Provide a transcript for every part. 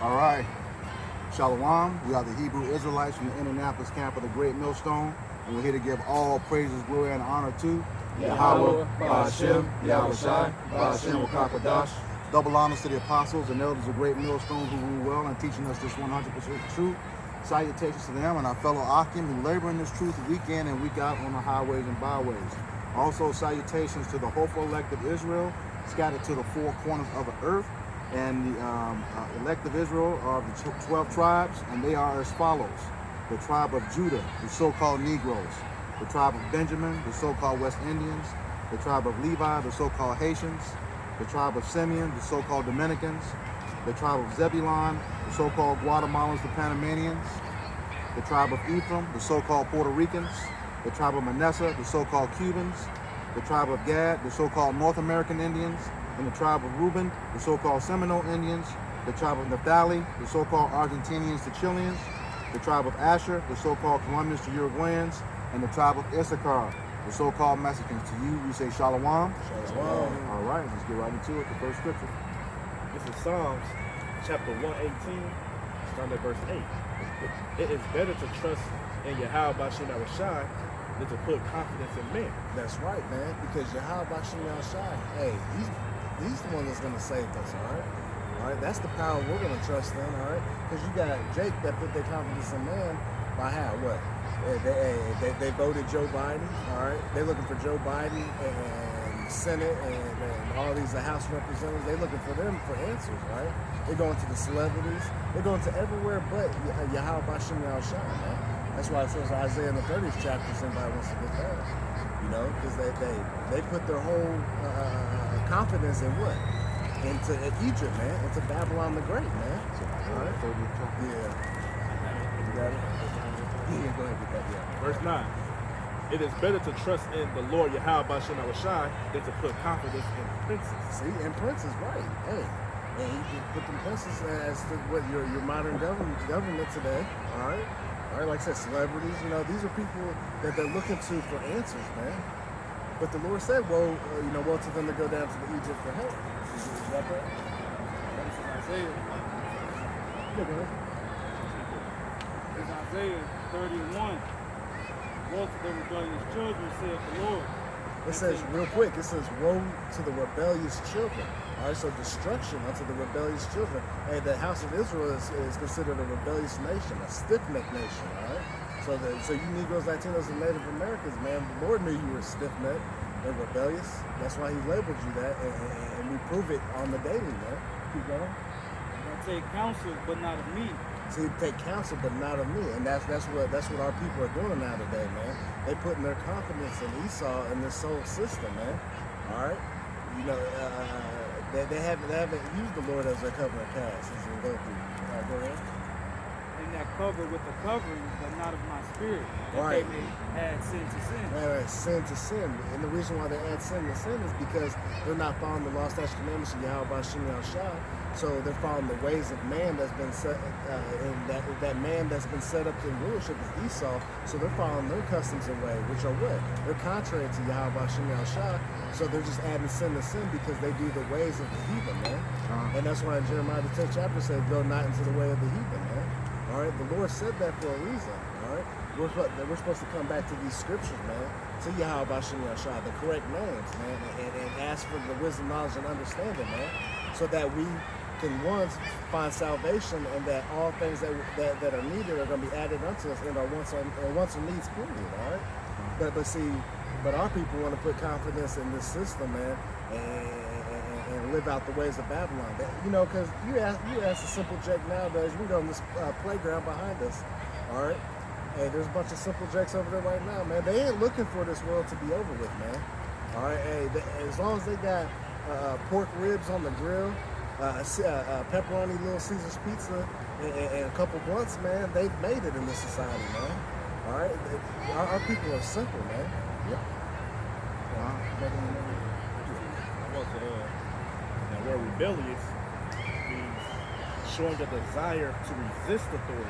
All right. Shalom. We are the Hebrew Israelites from the Indianapolis camp of the Great Millstone, and we're here to give all praises, glory, and honor to Yahweh, Ba'ashem, Yahweh Shai, Ba'ashem, Wakakadash. double honors to the apostles and elders of Great Millstone who rule well and teaching us this 100% truth. Salutations to them and our fellow Akim who labor in this truth week in and week out on the highways and byways. Also, salutations to the hopeful elect of Israel, scattered to the four corners of the earth. And the elect of Israel are the 12 tribes, and they are as follows. The tribe of Judah, the so-called Negroes. The tribe of Benjamin, the so-called West Indians. The tribe of Levi, the so-called Haitians. The tribe of Simeon, the so-called Dominicans. The tribe of Zebulon, the so-called Guatemalans, the Panamanians. The tribe of Ephraim, the so-called Puerto Ricans. The tribe of Manasseh, the so-called Cubans. The tribe of Gad, the so-called North American Indians. And the tribe of Reuben, the so-called Seminole Indians. The tribe of Naphtali, the so-called Argentinians to Chileans. The tribe of Asher, the so-called Colombians to Uruguayans. And the tribe of Issachar, the so-called Mexicans. To you, we say Shalom. Shalom. All right, let's get right into it. The first scripture. This is Psalms chapter 118, starting at verse 8. It is better to trust in Yahweh Ba'ashem Yahweh Shai than to put confidence in man. That's right, man. Because Yahweh Ba'ashem Yahweh Shai, hey, he's the one that's going to save us, all right? All right, that's the power we're going to trust in, all right? Because you got Jake that put their confidence in man by how? What? They voted Joe Biden, all right? They're looking for Joe Biden and Senate and all these House representatives. They're looking for them for answers, right? They're going to the celebrities. They're going to everywhere but Yahweh Ba'ashem Yahweh Shai, man. That's why it says Isaiah in the 30th chapter, somebody wants to get that. You know, because they put their whole confidence in what? Into Egypt, man. Into Babylon the Great, man. All right. Yeah. You got it? Yeah, go ahead and get that, yeah. Verse 9. It is better to trust in the Lord Yahweh Ba'ashem Yahweh Shai than to put confidence in princes. See, and princes, right. Hey. And he just put them princes as to what your modern government today, all right? All right, like I said, celebrities, you know, these are people that they're looking to for answers, man. But the Lord said, woe to them to go down to the Egypt for help. Is that correct? This is Isaiah. Yeah, go ahead. This is Isaiah 31. Woe to the rebellious children, saith the Lord. It says, real quick, it says, woe to the rebellious children. All right, so destruction unto the rebellious children. Hey, the house of Israel is considered a rebellious nation, a stiff-necked nation, all right? So you Negroes, Latinos, and Native Americans, man, the Lord knew you were stiff-necked and rebellious. That's why he labeled you that, and we prove it on the daily, man. Keep going. I take counsel, but not of me. So you take counsel, but not of me, and that's what our people are doing now today, man. They putting their confidence in Esau and this soul system, man. All right, you know, they haven't used the Lord as their covenant cast as they go through. Go ahead. And that cover with the covering, but not of my spirit. That Right. they may add sin to sin. Right, sin to sin, and the reason why they add sin to sin is because they're not following the law, statutes, commandments of Yahweh Ba'ashem Yahweh Shai. So they're following the ways of man that's been set, and that man that's been set up in rulership is Esau. So they're following their customs and ways, which are what? They're contrary to Yahweh Ba'ashem Yahweh Shai. So they're just adding sin to sin because they do the ways of the heathen, man. And that's why in Jeremiah the 10th chapter says, "Go not into the way of the heathen," man. All right, the Lord said that for a reason. All right, we're supposed to come back to these scriptures, man, to Yahweh Ba'ashem Yahweh Shai, the correct names, man, and ask for the wisdom, knowledge, and understanding, man, so that we can once find salvation and that all things that are needed are going to be added unto us in our wants and needs, period. All right, but our people want to put confidence in this system, man, and live out the ways of Babylon. You know, because you ask a simple Jake nowadays. We go on this playground behind us. All right, hey, there's a bunch of simple Jakes over there right now, man. They ain't looking for this world to be over with, man. All right, hey, as long as they got pork ribs on the grill, pepperoni, Little Caesars pizza, and a couple blunts, man, they've made it in this society, man. All right, our people are simple, man. Yep. Now, where rebellious means showing a desire to resist authority,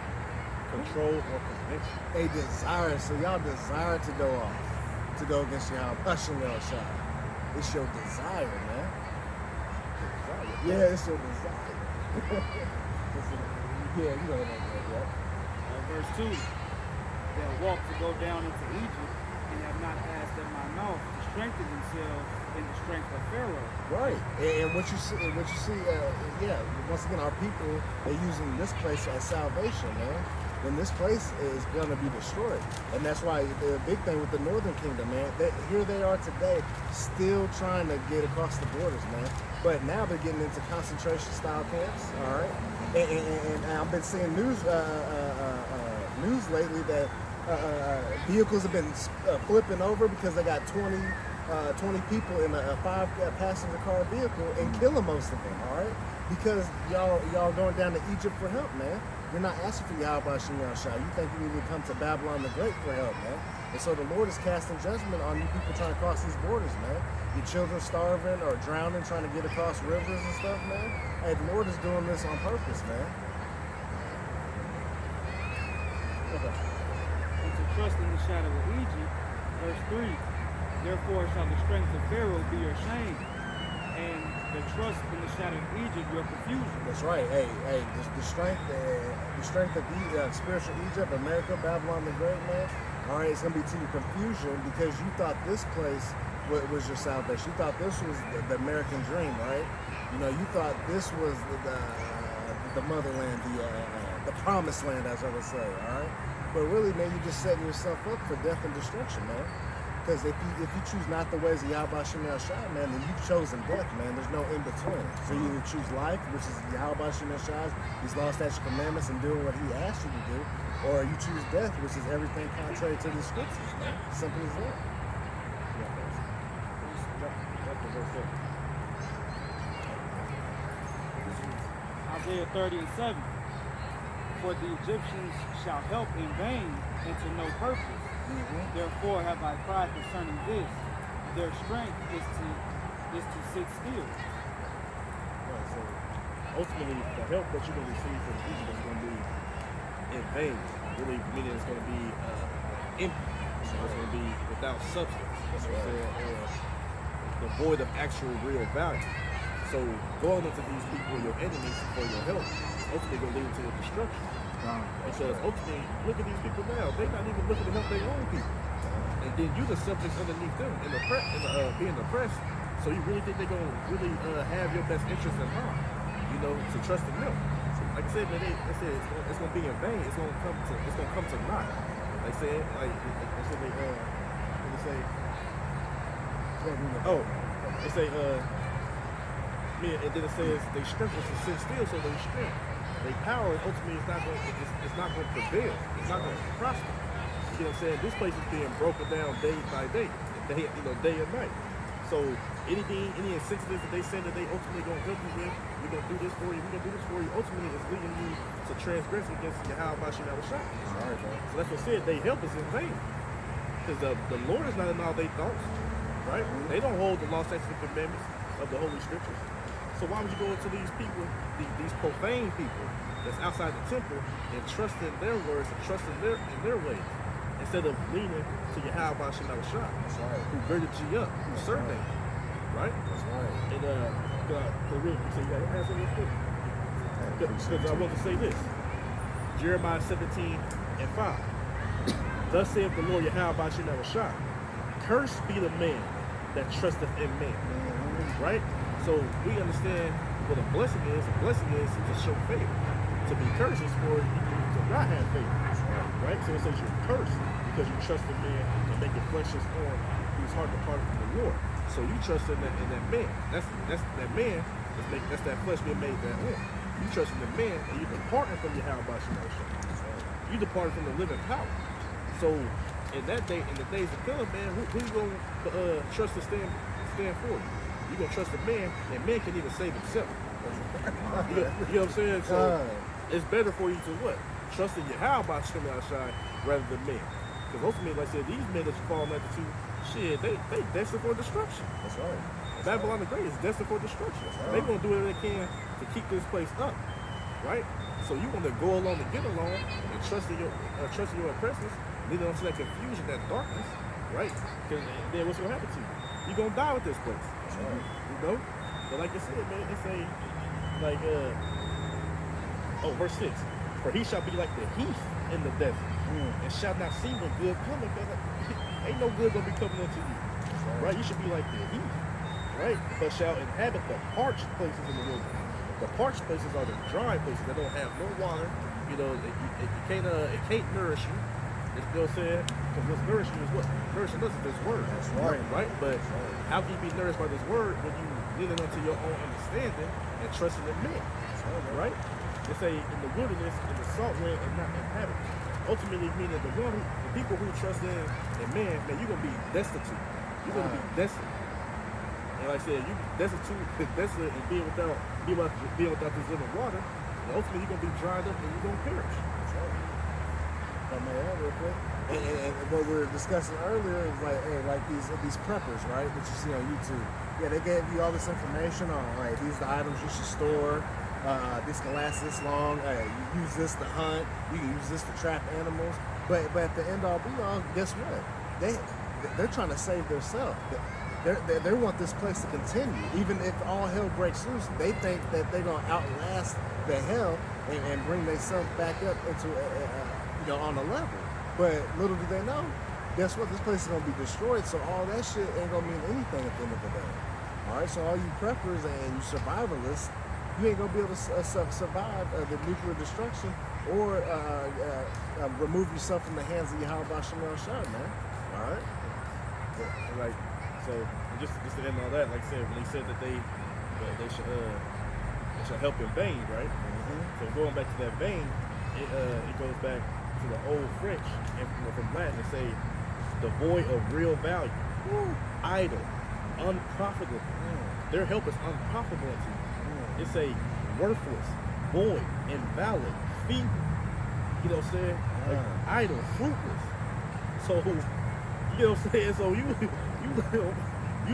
control, or conviction. A desire, so y'all desire to go off, to go against Yahweh Ba'ashem Yahweh Shai. It's your desire, man. Yeah, it's your desire. Yeah, you know that. Verse 2, that walk to go down into Egypt and have not asked at my mouth to strengthen themselves in the strength of Pharaoh. Right, and what you see, yeah. Once again, our people are using this place as salvation, man. When this place is gonna be destroyed, and that's why the big thing with the Northern Kingdom, man. Here they are today, still trying to get across the borders, man. But now they're getting into concentration-style camps. All right, and I've been seeing news lately that vehicles have been flipping over because they got 20 people in a 5-passenger car vehicle and killing most of them, all right? Because y'all going down to Egypt for help, man. You're not asking for Yahweh Shem Yahshua. You think you need to come to Babylon the Great for help, man. And so the Lord is casting judgment on you people trying to cross these borders, man. Your children starving or drowning trying to get across rivers and stuff, man. Hey, the Lord is doing this on purpose, man. Okay. And to trust in the shadow of Egypt, verse 3, therefore shall the strength of Pharaoh be your shame, and the trust in the shadow of Egypt your confusion. That's right. Hey, the strength of spiritual Egypt, America, Babylon the Great, man. All right, it's gonna be to your confusion because you thought this place was your salvation. You thought this was the American dream, right? You know, you thought this was the motherland, the promised land, as I would say. All right, but really, man, you're just setting yourself up for death and destruction, man. Because if you choose not the ways of Yahweh Shem Yahshua, man, then you've chosen death, man. There's no in between. So you either choose life, which is Yahweh Shem Yahshua, these law, statutes, commandments, and doing what He asked you to do, or you choose death, which is everything contrary to the scriptures, man. Simple as that. Isaiah 30:7. For the Egyptians shall help in vain and to no purpose. Therefore have I cried concerning this. Their strength is to sit still. Right, so ultimately, the help that you're going to receive from Egypt is going to be in vain. Really, meaning it's going to be empty. So it's going to be without substance. That's what I'm saying. Or devoid of actual real value. So going into these people, your enemies, for your help, ultimately going to lead to your destruction. Because ultimately, look at these people now. They're not even looking to help their own people. And then you the subjects underneath them and being oppressed. So you really think they're going to really have your best interest in mind, you know, to trust in them. So, like I said, man, they said it's going to be in vain. It's going to come to naught. They said, like, they say, and then it says they strength was to sit still, so they strength. Their power ultimately is not going to prevail. It's not going to prosper. You know what I'm saying? This place is being broken down day by day, day and night. So any incentives that they say that they ultimately going to help you with, we're going to do this for you, ultimately is leading you to transgress against Yahweh Shem Yahshua. All right, man. So that's what said, they help is in vain. Because the Lord is not in all their thoughts, right? They don't hold the law, statutes, and commandments of the Holy Scriptures. So why would you go into these people, these profane people that's outside the temple, and trust in their words and trust in their ways, instead of leaning to Yahweh Shem Yahshua, who girded you up, who served them, right? That's right. And you say you got to answer real quick. Because I want to say this, Jeremiah 17:5. Thus saith the Lord Yahweh Shem Yahshua, cursed be the man that trusteth in man, right? So we understand what a blessing is. A blessing is to show faith. To be cursed is for you to not have faith, right? So it says you're cursed because you trust in man and make your flesh his arm, whose heart departed from the Lord. So you trust in that man. That's that man. That's that flesh being made that arm. You trust in the man, and you departing from Yahweh Shem Yahshua. You departed from the living power. So in that day, in the days to come, man, who you gonna trust to stand for you? You gonna trust a man, and man can even save himself. You know what I'm saying? So it's better for you to what? Trust in Yahweh Shem Yahshua rather than men. Because ultimately, like I said, these men that you fall into too, shit, they destined for destruction. That's right. Babylon the Great is destined for destruction. They're gonna do whatever they can to keep this place up, right? So you want to go along and get along and trust in your oppressors, lead them to that confusion, that darkness, right? Because then what's gonna happen to you? You're gonna die with this place. You know? But like I said, man, it's a like Oh, verse 6. For he shall be like the heath in the desert, and shall not see when good cometh. Ain't no good gonna be coming unto you. Right? You should be like the heath, right? But shall inhabit the parched places in the wilderness. The parched places are the dry places that don't have no water. You know, it can't nourish you. You know what I'm saying? Because what's nourishing you is what? Nourishing us is this word. That's right. Right? But how can you be nourished by this word when you leaning onto your own understanding and trusting in men? Right? They say in the wilderness, in the salt wind, and not inhabit. Ultimately meaning the people who trust in man, you're gonna be destitute. You're gonna be desolate. And like I said, you desolate and being without this living water, and ultimately you're gonna be dried up and you're gonna perish. That's right. If I may add real quick. And what we were discussing earlier is like, hey, like these preppers, right, that you see on YouTube. Yeah, they gave you all this information on, like, these are the items you should store. This can last this long. You use this to hunt. You can use this to trap animals. But at the end all be all, guess what? They're trying to save themselves. They want this place to continue. Even if all hell breaks loose, they think that they're gonna outlast the hell and bring themselves back up into on a level. But little do they know, guess what? This place is gonna be destroyed. So all that shit ain't gonna mean anything at the end of the day. All right. So all you preppers and you survivalists, you ain't gonna be able to survive the nuclear destruction or remove yourself from the hands of Yahweh Shem El Shah, man. All right. Like, so just to end all that, like I said, when he said that they should help in vain, right? So going back to that vein, it goes back to the old French, and from Latin, they say devoid of real value, idle, unprofitable. Their help is unprofitable to you. It's a worthless, void, invalid, feeble. You know what I'm saying? Like idle, fruitless. So you know what I'm saying? So you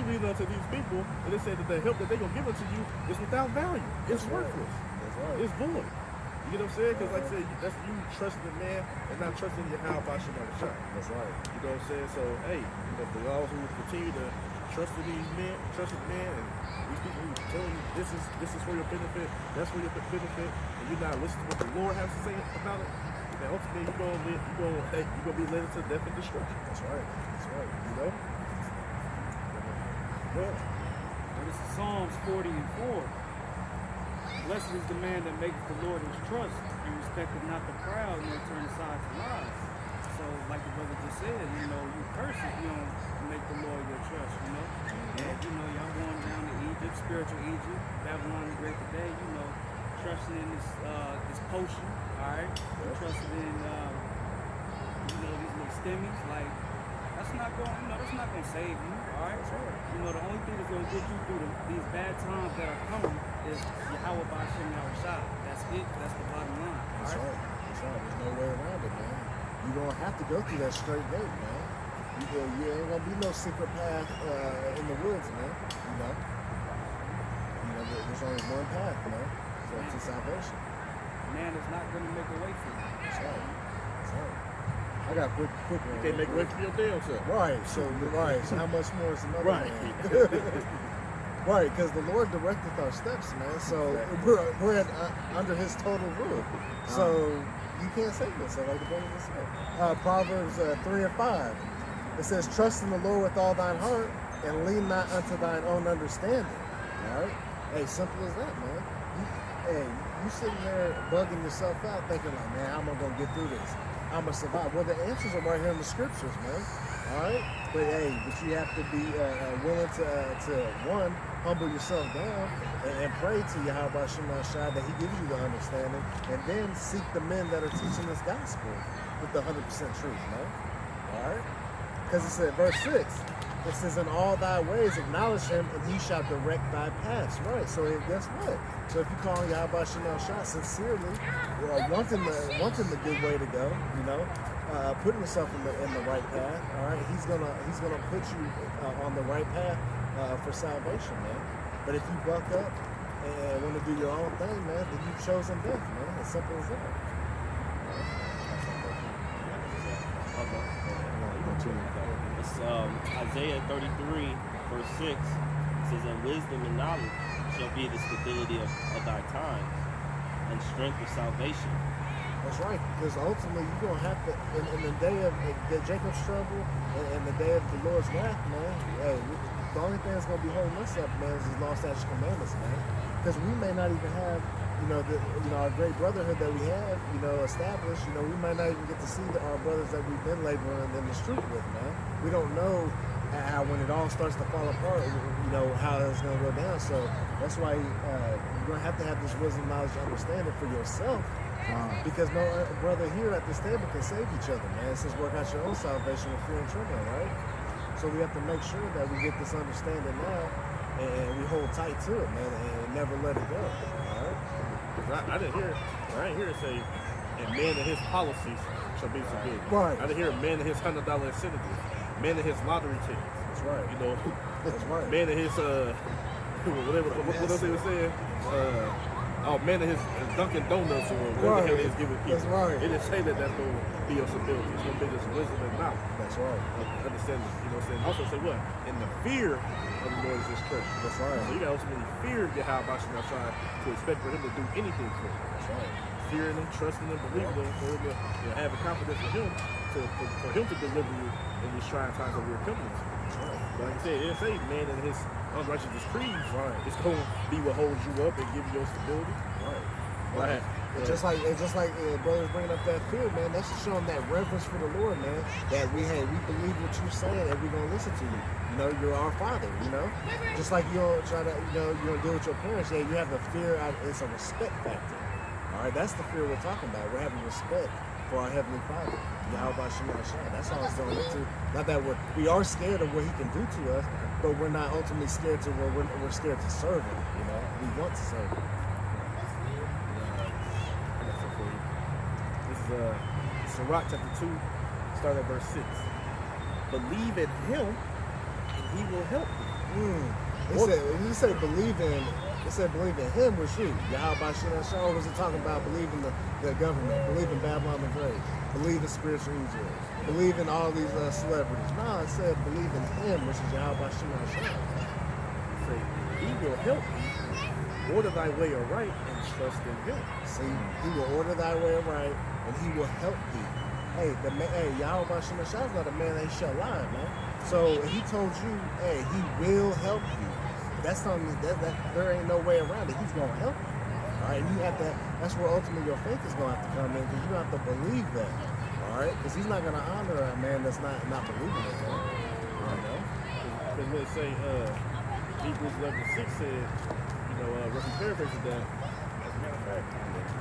lead unto these people, and they say that the help that they're gonna give unto you is without value. It's worthless. That's right. It's void. You know what I'm saying? Because like I said, that's you trusting the man and not trusting your how about your shot. That's right. You know what I'm saying? So hey, for y'all who continue to trust in these men, and these people who tell you this is for your benefit, that's for your benefit, and you're not listening to what the Lord has to say about it, then ultimately you're gonna be led into death and destruction. That's right. That's right. You know? Well, This is Psalms 40 and 4. Blessed is the man that maketh the Lord his trust, and respecteth not the proud, nor turn aside to lies. So, like the brother just said, you curse if you don't make the Lord your trust, And, y'all going down to Egypt, spiritual Egypt, Babylon the Great today, trusting in this potion, all right? Trusting in, these little stimmies, like, that's not gonna save you, all right? The only thing that's gonna get you through these bad times that are coming is Yahweh B'Shem Yahushua. That's it. That's the bottom line. That's right. That's right. There's no way around it, man. You're gonna have to go through that straight gate, man. You ain't gonna be no secret path in the woods, man. There's only one path, man. So to salvation. Man is not gonna make a way for you. That's right. That's right. I got quick one. you can't make a way for your damn self. Right. So how much more is another Right. man? Right, because the Lord directeth our steps, man. So we're under His total rule. So you can't save yourself, like the brother just said. Proverbs 3 and 5. It says, "Trust in the Lord with all thine heart, and lean not unto thine own understanding." All right. Hey, simple as that, man. You sitting there bugging yourself out, thinking like, man, how am I gonna get through this? I'm gonna survive. Well, the answers are right here in the scriptures, man. All right. But you have to be willing to one, humble yourself down and pray to Yahweh Shem El Shai that He gives you the understanding, and then seek the men that are teaching this gospel with the 100% truth, man. All right. Because it said, verse 6, it says, "In all thy ways acknowledge Him, and He shall direct thy paths." Right. So guess what? So if you call Yahweh Shem El Shai sincerely, wanting the good way to go, putting yourself in the right path. All right. He's gonna put you on the right path for salvation, man. But if you buck up and want to do your own thing, man, then you've chosen death, man. As simple as that. It's Isaiah 33, verse 6. It says, "And wisdom and knowledge shall be the stability of thy times. and strength of salvation. That's right, because ultimately you're gonna have to, in the day of Jacob's trouble and the day of the Lord's wrath, man. Hey, the only thing that's gonna be holding us up, man, is His law, statutes, commandments, man. Because we may not even have, our great brotherhood that we have, established. We might not even get to see our brothers that we've been laboring in the street with, man. We don't know how when it all starts to fall apart, how it's gonna go down. So that's why you're gonna have to have this wisdom, knowledge, and understanding for yourself. Because no brother here at this table can save each other, man. It says work out your own salvation with fear and trembling, right? So we have to make sure that we get this understanding now and we hold tight to it, man, and never let it go. All right? Because I didn't hear it say, and man and his policies shall be forbidden. Right. I didn't hear man and his $100 incentive, man and his lottery tickets. That's right. That's right. Man and his what else they were saying? Man and his Dunkin' Donuts or whatever the hell he's giving people. That's right. It didn't say that that's going to be your stability. It's going to be this wisdom and knowledge. That's right. Understanding, Also say what? In the fear of the Lord is his strength. That's right. So you got to ultimately fear Yahweh Shai to expect for him to do anything for you. That's right. Fearing him, trusting him, believing him, for him to having confidence in him for him to deliver you in these trying times that we're coming to. That's right. But like I said, it didn't say man and his unrighteous decrees. Right. It's going to be what holds you up and give you your stability. Right. Right. It's just like brothers bringing up that fear, man. That's just showing that reverence for the Lord, man. That we believe what you're saying and we're gonna listen to you. You're our Father. Just like you don't try to, you don't deal with your parents. Yeah, you have the fear. It's a respect factor. All right, that's the fear we're talking about. We're having respect for our Heavenly Father, Yahweh Shai. That's all it's going into. Not that we are scared of what He can do to us, but we're not ultimately scared to where we're scared to serve Him. We want to serve Him. Sirach chapter 2, start at verse 6. Believe in him, and he will help you. It said believe in him was you. Yahweh Shai, or was it talking about believing the government, believing Babylon the Great, believing spiritual Egypt, believing all these celebrities? No, it said believe in him, which is Yahweh Shai. Say, he will help you. Order thy way aright and trust in him. See, he will order thy way aright and he will help thee. Yahweh Shai is not a man that he shall lie, man. So he told you, he will help you. That's something that there ain't no way around it. He's gonna help you. All right, and you have to. That's where ultimately your faith is gonna have to come in, because you have to believe that. All right, because he's not gonna honor a man that's not believing it. Because when it say Hebrews 11:6 said, roughly paraphrasing that. As a matter of fact,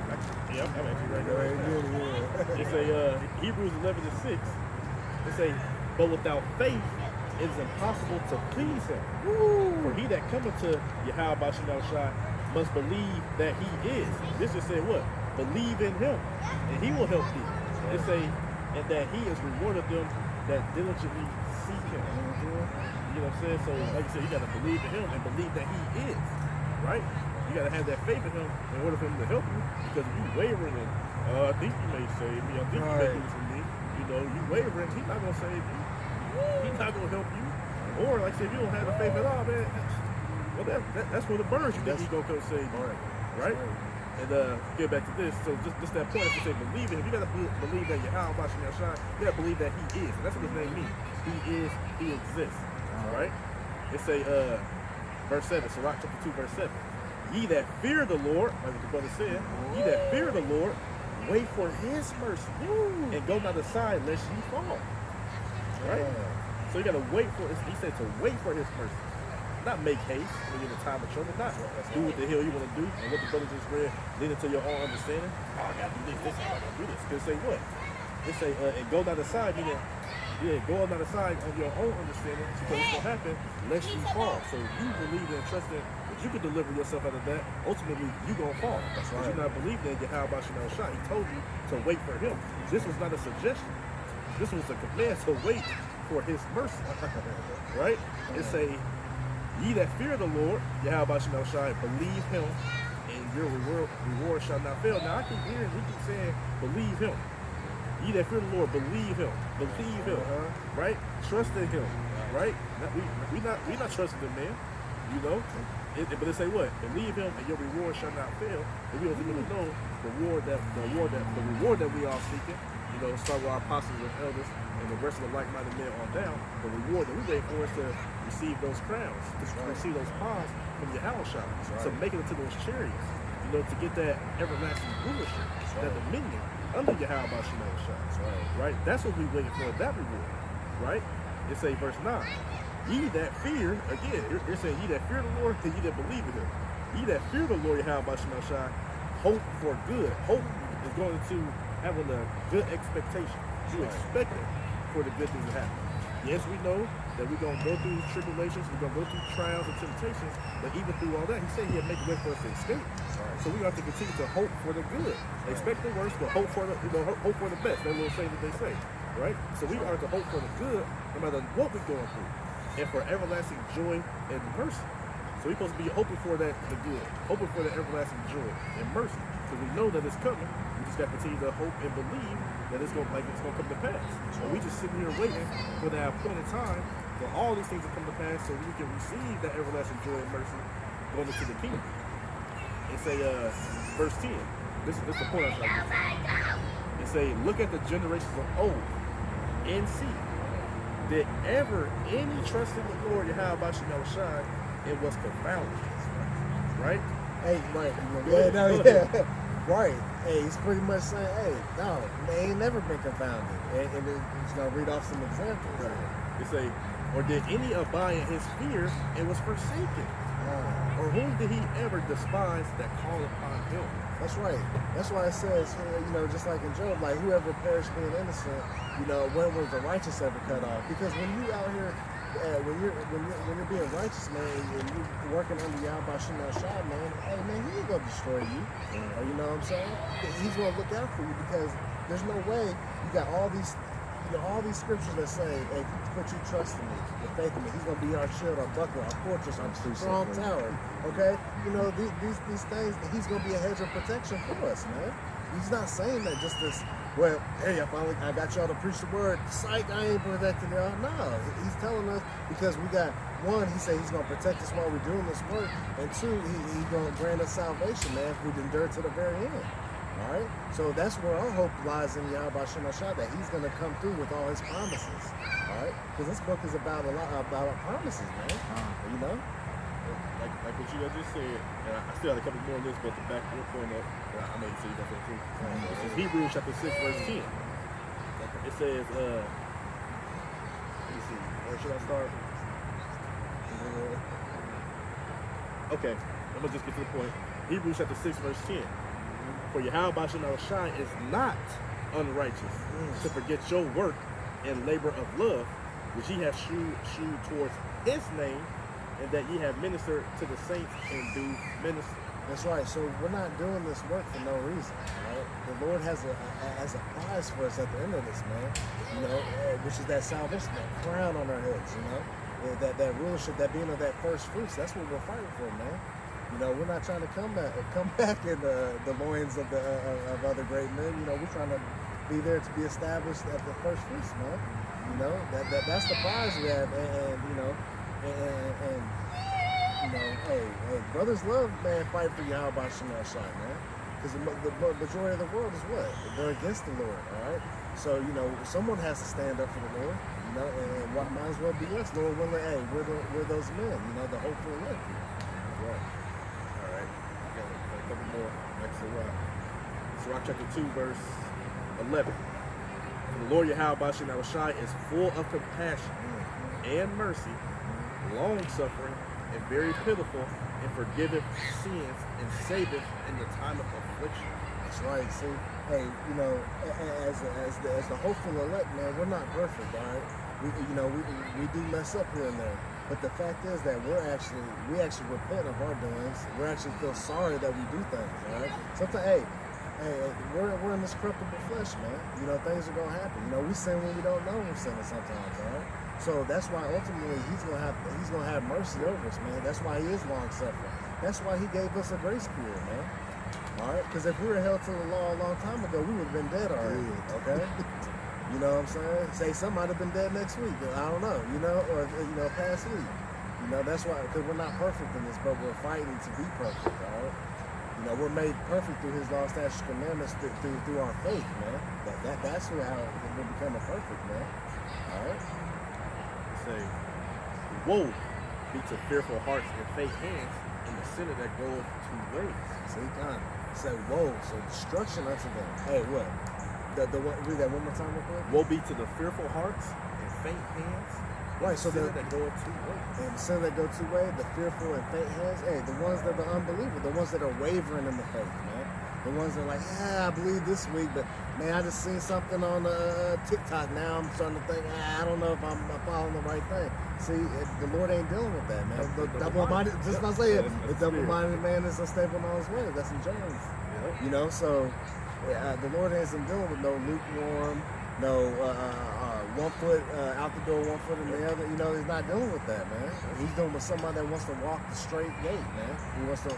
I'm actually right there. It say Hebrews 11:6. It say, but without faith, it is impossible to please him. For he that cometh to Yahweh Shai must believe that he is. This just say what? Believe in him, and he will help thee. It say, and that he is rewarded them that diligently seek him. You know what I'm saying? So, like you said, you got to believe in him and believe that he is. Right? You got to have that faith in him in order for him to help you. Because if you wavering and, I think you may save me, I think you may do this for me. You wavering, he's not going to save you. He's not going to help you. Or, like I said, if you don't have the faith at all, man, well, that's for the birds you think he's going to come save you. Right? And get back to this. So just that point, if you say believe in him, you got to believe that Yahweh Shai, you got to believe that he is. And that's what his name means. He is, he exists. All right? It say, verse 7, Sirach chapter 2, verse 7. Ye that fear the Lord, like what the brother said, ye that fear the Lord, wait for his mercy, and go not aside lest ye fall. Right? So you got to wait for it. He said to wait for his mercy. Not make haste when you're in a time of trouble. Not do what the hell you want to do. And what the brother just read, lean into your own understanding. Oh, I got to do this. I got to do this. Because say what? It say, and go not aside, meaning, go not aside on your own understanding, because it's going to happen lest you fall. So you believe and trust that you can deliver yourself out of that. Ultimately, you're going to fall. That's right. You're not believing in Yahweh Shai. He told you to wait for him. This was not a suggestion. This was a command to wait for his mercy. Right? It say, ye that fear the Lord, Yahweh Shai, believe him, and your reward shall not fail. Now I keep hearing, we keep saying, believe him. Ye that fear the Lord, believe him. Believe him. Right? Trust in him. Right? We not trusting the man. You know? But they say what? Believe him and your reward shall not fail. And we ultimately know the reward that we are seeking, you know, start with our apostles and elders and the rest of the like-minded men on down. The reward that we wait for is to receive those crowns, to receive those palms from Yahushua. So make it into those chariots, you know, to get that everlasting rulership, that dominion under Yahushua. Right? That's what we waiting for, that reward. Right? It say verse 9. Ye that fear, again, you're saying ye that fear the Lord, and ye that believe in him. Ye that fear the Lord, Yahushua, hope for good. Hope is going to having a good expectation. You expecting for the good things to happen. Yes, we know that we're going to go through tribulations, we're going to go through trials and temptations, but even through all that, he said he'll make a way for us to escape. So we have to continue to hope for the good. Expect the worst, but hope for the, hope for the best. That little saying that they say, right? So we are to hope for the good, no matter what we're going through, and for everlasting joy and mercy. So we're supposed to be hoping for that, the good, hoping for the everlasting joy and mercy, because we know that it's coming. We just got to continue to hope and believe that it's going to come to pass. So we just sitting here waiting for that appointed time for all these things to come to pass, so we can receive that everlasting joy and mercy going into the kingdom. And say, verse 10. This is the point I was trying to get. And say, look at the generations of old and see. Did ever any trust in the Lord Yahweh Shai, it was confounded. Right? Hey, right. Right. Hey, he's pretty much saying, hey, no, they ain't never been confounded. And he's going to read off some examples. Right. It say, or did any abide in his fear and was forsaken? Or whom did he ever despise that called upon him? That's right. That's why it says, you know, just like in Job, like whoever perished being innocent, you know, when was the righteous ever cut off? Because when you out here, when you're being righteous, man, and you're working under Yahweh Shemel Shah, man, hey man, he ain't gonna destroy you. You know what I'm saying? He's gonna look out for you, because there's no way you got all these, you know, all these scriptures that say, hey, put your trust in me, your faith in me. He's gonna be our shield, our buckler, our fortress, our strong tower. Okay, you know these things. He's gonna be a hedge of protection for us, man. He's not saying that just this. Well, hey, I got y'all to preach the word. Psych, I ain't protecting y'all. No, he's telling us because we got one. He said he's gonna protect us while we're doing this work, and two, he's gonna grant us salvation, man, if we endure to the very end. All right, so that's where our hope lies in Yahweh Shem Shah, that he's gonna come through with all his promises. All right, because this book is about a lot about our promises, man. You know. Like what you just said, and I still had a couple more lists, but to back your point up, I know you said you got that too. This is Hebrews chapter 6, verse 10. It says, let me see, where should I start? Okay, I'm gonna just get to the point. Hebrews chapter 6, verse 10. For Yahweh Shai is not unrighteous to forget your work and labor of love, which he has shewed towards his name, and that ye have ministered to the saints in due ministry. That's right. So we're not doing this work for no reason, right? The Lord has a prize for us at the end of this, man. You know, which is that salvation, that crown on our heads. You know, that rulership, that being of that first fruits. That's what we're fighting for, man. You know, we're not trying to come back in the loins of other great men. You know, we're trying to be there to be established at the first fruits, man. You know, that's the prize we have, and you know. And you know, hey, brothers love, man, fight for Yahweh Shemel Shai, man. Because the majority of the world is what? They're against the Lord, all right? So, you know, someone has to stand up for the Lord, you know, and what might as well be us, Lord willing, hey, we're those men, you know, the hopeful elect. Right. All right. Got a couple more. Next Sirach. Sirach chapter 2, verse 11. The Lord Yahweh Shai is full of compassion and mercy, long-suffering, and very pitiful, and forgiveth sins, and saveth in the time of affliction. That's right. See, hey, you know, as the hopeful elect, man, we're not perfect, all right? We do mess up here and there, but the fact is that we actually repent of our doings. We actually feel sorry that we do things, all right? Sometimes, hey, we're in this corruptible flesh, man. You know, things are gonna happen. You know, we sin when we don't know we're sinning sometimes, all right? So that's why ultimately he's gonna have mercy over us, man. That's why he is long suffering. That's why he gave us a grace period, man. All right, because if we were held to the law a long time ago, we would have been dead already. Okay, you know what I'm saying? Say some might have been dead next week. I don't know, you know, or you know, past week. You You know, that's why, because we're not perfect in this, but we're fighting to be perfect, all right? You know, we're made perfect through his law, statutes, commandments, through our faith, man. That's how we're becoming perfect, man. All right? Say, woe be to fearful hearts and fake hands in the sinner that goeth two ways. See, kind of. Say, whoa, so destruction unto them. Hey, what? Read that one more time real quick. Woe be to the fearful hearts and faint hands. Right, so sinner the- that goeth two ways. And the sin that go two ways, the fearful and faint hands, hey, the ones that are unbelievers, the ones that are wavering in the faith, man. The ones that are like, yeah, I believe this week, but man, I just seen something on TikTok now. I'm starting to think, I don't know if I'm following the right thing. See, the Lord ain't dealing with that, man. The double-minded, just like I say, the double-minded man is unstable in all his ways. That's in James. Yep. You know, so the Lord isn't dealing with no lukewarm, no 1 foot out the door, 1 foot in the other. You know, he's not dealing with that, man. He's dealing with somebody that wants to walk the straight gate, man. He wants to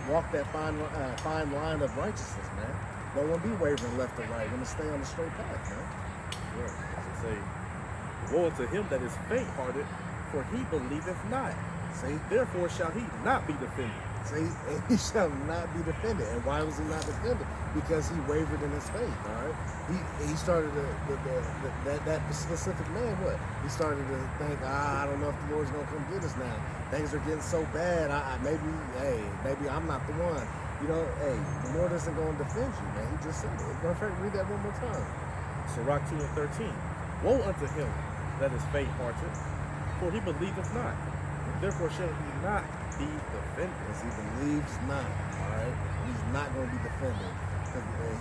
walk that fine line of righteousness, man. Don't want to be wavering left or right. Want to stay on the straight path, man. Right. As it say, woe unto him that is faint-hearted, for he believeth not. See, Therefore shall he not be defended. see, and he shall not be defended. And why was he not defended? Because he wavered in his faith. All right, he started that specific man. What he started to think, I don't know if the Lord's gonna come get us now. Things are getting so bad. Maybe I'm not the one. You know, hey, the Lord isn't going to defend you, man. He just said it. Matter of fact, read that one more time. Sirach 2 and 13. Woe unto him that is faint-hearted, for he believeth not. Therefore shall he not be defended. Because he believes not, all right? He's not going to be defended.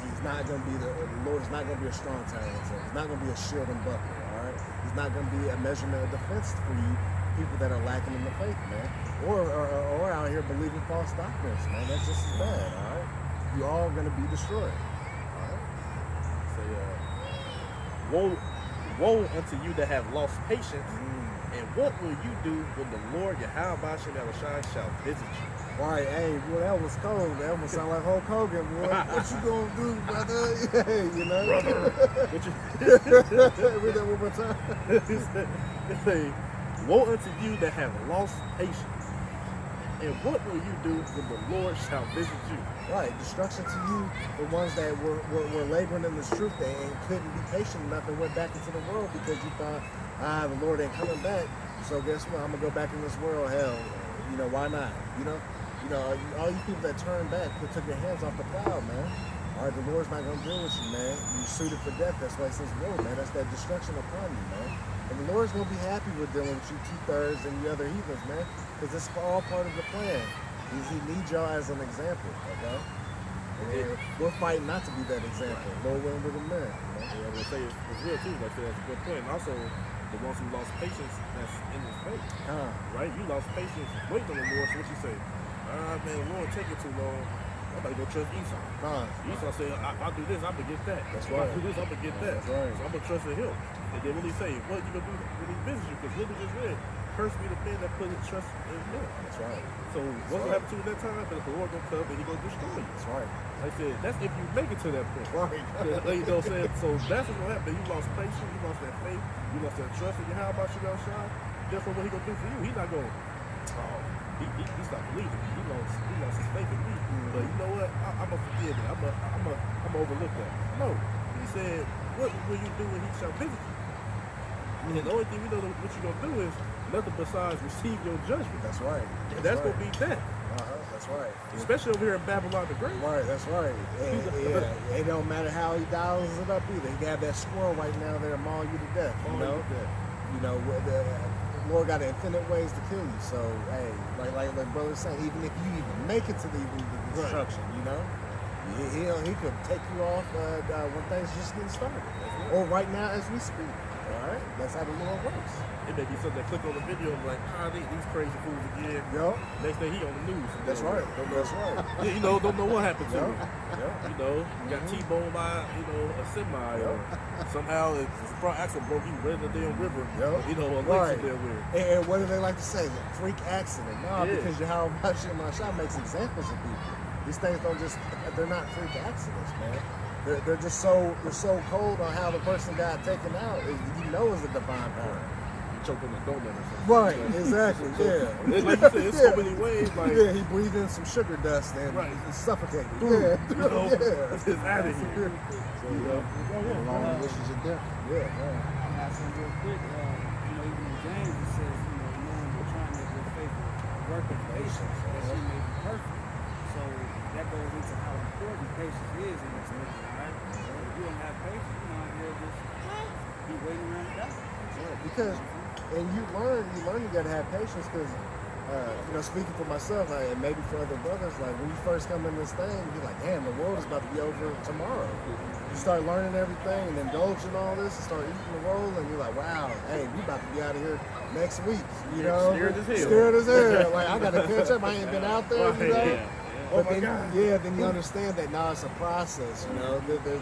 He's not going to be the Lord is not going to be a strong tower. He's not going to be a shield and buckler, all right? He's not going to be a measurement of defense for you people that are lacking in the faith, man. Or out here believing false doctrines, man. That's just as bad, all right? You're all going to be destroyed, all right? Say, woe unto you that have lost patience, and what will you do when the Lord Yahweh shall visit you? Right, hey, boy, that was cold. That almost sound like Hulk Hogan, boy. What you gonna do, brother? Yeah, you know? What you Read that one more time. It say, woe unto you that have lost patience, and what will you do when the Lord shall visit you? Right, destruction to you, the ones that were laboring in this truth and couldn't be patient enough and went back into the world because you thought, the Lord ain't coming back. So guess what? I'm gonna go back in this world. Hell, you know, why not? You know, all you people that turned back, that took your hands off the plow, man. All right, the Lord's not gonna deal with you, man. You suited for death. That's why he says, "Whoa, man, that's that destruction upon you, man." And the Lord's gonna be happy with dealing with you 2/3 and the other heathens, man, because it's all part of the plan. He needs y'all as an example, okay? And we're fighting not to be that example. Lord willing, with the man. Yeah, I would say it's real too. Like that's a good point. And also, the ones who lost patience, that's in his faith, right? You lost patience waiting on the Lord. So what you say? Man, the Lord take it too long. I'm about to go trust Esau. Esau said, I'll do this, I'm gonna get that. That's If I right. do this, I'm gonna get that. That's right. So I'm gonna trust in him. And then when he say, what you gonna do when he visits you? Because look at this read. Curse be the man that put his trust in him. That's right. So what's gonna happen to you at that time? But the Lord gonna come and he gonna destroy you. That's right. Like I said, that's if you make it to that point. Right. You know what I'm saying? So that's what's gonna happen. You lost patience, you lost that faith, you lost that trust in your how about you gonna shine. Therefore what he gonna do for you, he's not gonna he stopped believing me. He lost his faith in me. But you know what? I'm gonna forgive it. I'm gonna overlook that. No. He said, what will you do when he shall visit you? And the only thing we know that what you're gonna do is nothing besides receive your judgment. That's right. And that's gonna be death. That's right. Especially over here in Babylon the Great. Right, that's right. And, yeah, it don't matter how he dials it up either. He got that squirrel right now there mauling you to death. You know, the Lord got infinite ways to kill you. So, hey, like brother saying, even if you even make it to the destruction, you know, he could take you off when things just getting started, or right now as we speak. All right, that's how the Lord works. It may be something that click on the video and be like, they these crazy fools again. Yo, Next day he on the news. that's right. That's right. Yeah, you know, don't know what happened to Yo. him. You know, you got T-boned by, a semi or somehow his front axle broke, he ran the damn river. Yo. You know, a Right. there with. And what do they like to say? Freak accident. No, Yeah. because Yahweh Shah makes examples of people. These things they're not freak accidents, man. They're just so cold on how the person got taken out. You know it's a divine power. choked on a donut or something. Right, exactly. Yeah. Like you said, there's so many ways. Like, Yeah, he breathed in some sugar dust and Right. it's suffocated. Boom. Yeah. You know, Yeah. it's out of here. So, you know, Long wishes of death. Yeah, man. I'm not saying real quick, even in James it says, knowing we're trying to give faithful work of patience, that she may be perfect. So that goes into how important patience is in this thing, right? If you don't have patience, you'll just be waiting around to die. Because, and you learn you gotta have patience because, speaking for myself and maybe for other brothers, like when you first come in this thing, you're like, damn, the world is about to be over tomorrow. You start learning everything and indulging all this and start eating the roll and you're like, wow, hey, we about to be out of here next week. You know? Scared as hell. Scared as hell. Like, I gotta catch up. I ain't been out there, you know? Yeah. But Oh my then, God. yeah, then you understand that now it's a process, you know. There's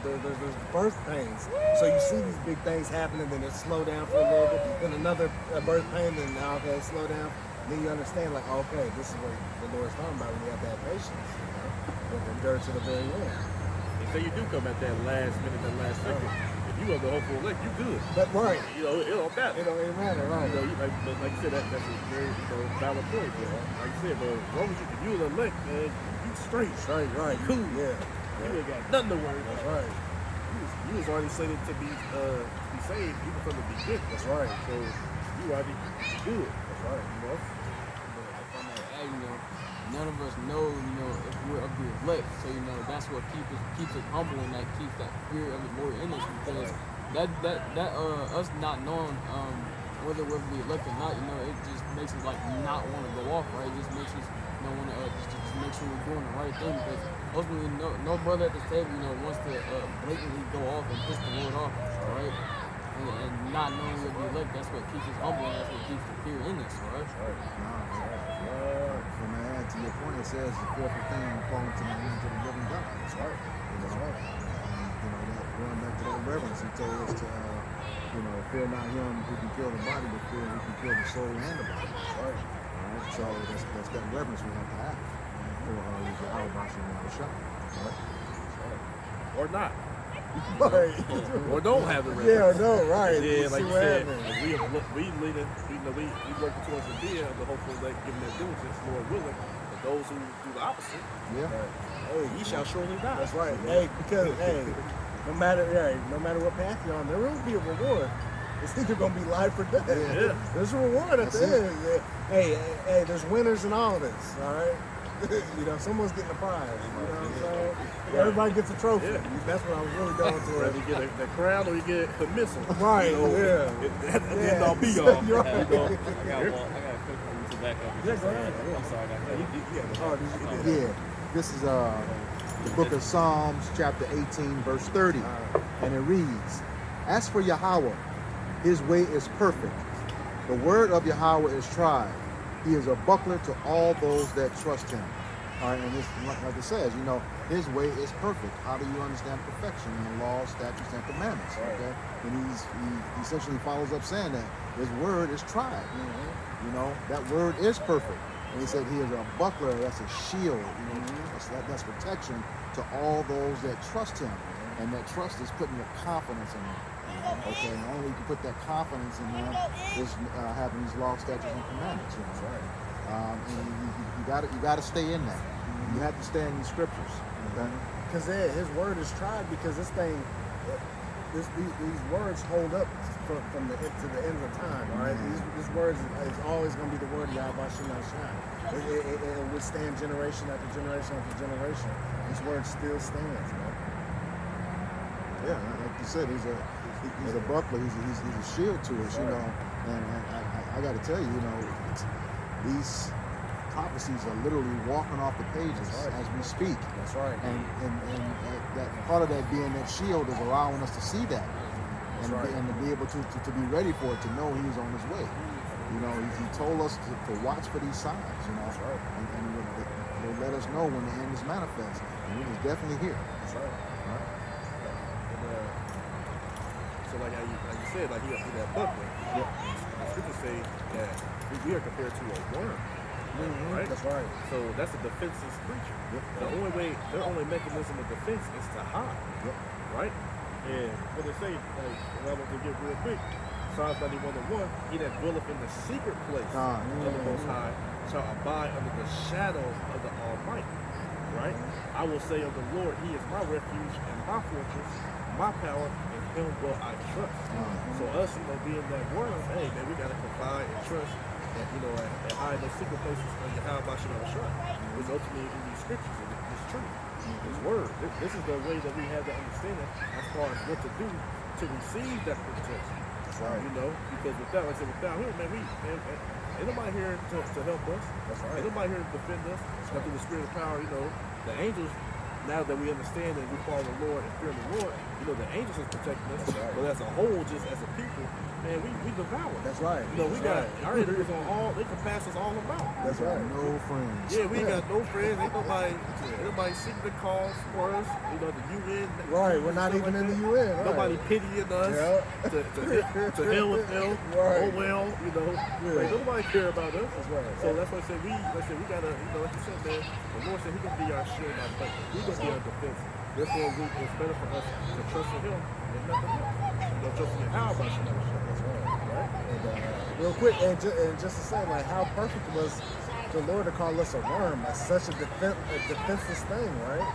birth pains. So you see these big things happening, then it slow down for a little bit, then another birth pain, then now okay, slow down. Then you understand, like, okay, this is what the Lord's talking about when you have to have patience, you know, and endure to the very end. And say you do come at that last minute, that last second. If you are the hopeful elect, you good. But right, You know, it don't matter. it don't even matter, right? You know, like you said, that's a very valid point. Like you said, but as long as if you the elect, man, you straight. Right, Cool. yeah, You ain't got nothing to worry that's about. right, You was already slated to be saved even from the beginning. that's right, So you already good. that's right. You know? If I might add, none of us know, if we're of the elect. So, that's what keeps us humble and that keeps that fear of the Lord in us because us not knowing whether we're the elect or not, it just makes us like not want to go off, right? It just makes us want to just make sure we're doing the right thing because ultimately no brother at the table, wants to blatantly go off and piss the Lord off, right? And not knowing we're the elect, that's what keeps us humble and that's what keeps the fear in us, right? From my add to your point, it says the fearful thing falling to the hands of the living God. That's right. That's right. That going back to that reverence, he told us to, fear not him who can kill the body, but fear who can kill the soul and the body. That's right. All right. So that's that reverence we have to have for our Bashir and our shop. Right. Or not. Right. Or don't have the rest. Yeah, no, right. Yeah, like See you what said, happens. we leading, we working towards the day of the hopeful elect giving their diligence, Lord willing. But those who do the opposite, Yeah. hey, ye shall surely die. That's right. Hey, because no matter what path you're on, there will be a reward. It's either gonna be life or death. Yeah. There's a reward at That's the it. end. Yeah. Hey, there's winners in all of this. All right. Someone's getting a prize. You know what I'm saying? Everybody gets a trophy. Yeah. That's what I was really going Whether towards. you get the crown or you get a missile. Right. You know, Yeah. That end all be all. You're I right. got a quick one to back up. Yeah, go ahead. I'm sorry, I got Oh, did you- Yeah. This is the book of Psalms, chapter 18, verse 30. And it reads, As for Yahweh, his way is perfect. The word of Yahweh is tried. He is a buckler to all those that trust him. All right, and this, like it says, his way is perfect. How do you understand perfection in the law, statutes, and commandments? Okay, and he essentially follows up saying that his word is tried. That word is perfect. And he said he is a buckler. That's a shield. That's protection to all those that trust him, and that trust is putting your confidence in him. Okay, and only you can put that confidence in him is having these law, statutes, and commandments. That's right. And you got to stay in that. You have to stay in these scriptures. Okay? Because his word is tried because this thing, these words hold up from the to the end of time. All right, these words is always going to be the word of Yahweh Shem Shai. It will withstand generation after generation after generation. This word still stands, man. Yeah, like you said, he's a buckler. He's a shield to us, And I got to tell you, these prophecies are literally walking off the pages as we speak. That's right. And that part of that being that shield is allowing us to see that, and to be able to be ready for it, to know he's on his way. He told us to watch for these signs. That's right. And he'll let us know when the end is manifest, and it is definitely here. That's right. So like you said, like he that buckler. The scriptures say that we are compared to a worm. Right? That's right. So that's a defenseless creature. Their only mechanism of defense is to hide. Right? And what they say, like, I want to get real quick, Psalms 91:1, he that dwelleth in the secret place of the Most High shall abide under the shadow of the Almighty. Right? I will say of the Lord, he is my refuge and my fortress, my power, in him will I trust. So us, being that world, hey man, we gotta confide and trust and and hide those secret places under how about Shah, which ultimately in these scriptures and this truth, this word. This is the way that we have to understand it as far as what to do to receive that protection. That's right. Because without, like I said, without him, man, ain't nobody here to help us. That's right. Ain't nobody here to defend us. But through the spirit of power, the angels, now that we understand and we follow the Lord and fear the Lord, the angels is protecting us. That's right. But as a whole, just as a people, man, we devour. That's right. We got our enemies on all, they can pass us all about. That's right. No friends. Yeah, we ain't got no friends. Ain't nobody seeking the cause for us. The UN. Right, we're not even in the UN. Right. Nobody pitying us. Yeah. To hell with them. Right. Oh well, Yeah. Like, nobody care about us. That's right. So that's why I said we gotta, like you said, man. The Lord said He gonna be our shield, our buckler. He gonna be our defense. Therefore, it's better for us to trust in Him than nothing else. Trust in how about you? That's right. And real quick, and just to say, like, how perfect was the Lord to call us a worm? That's such a defenseless thing, right?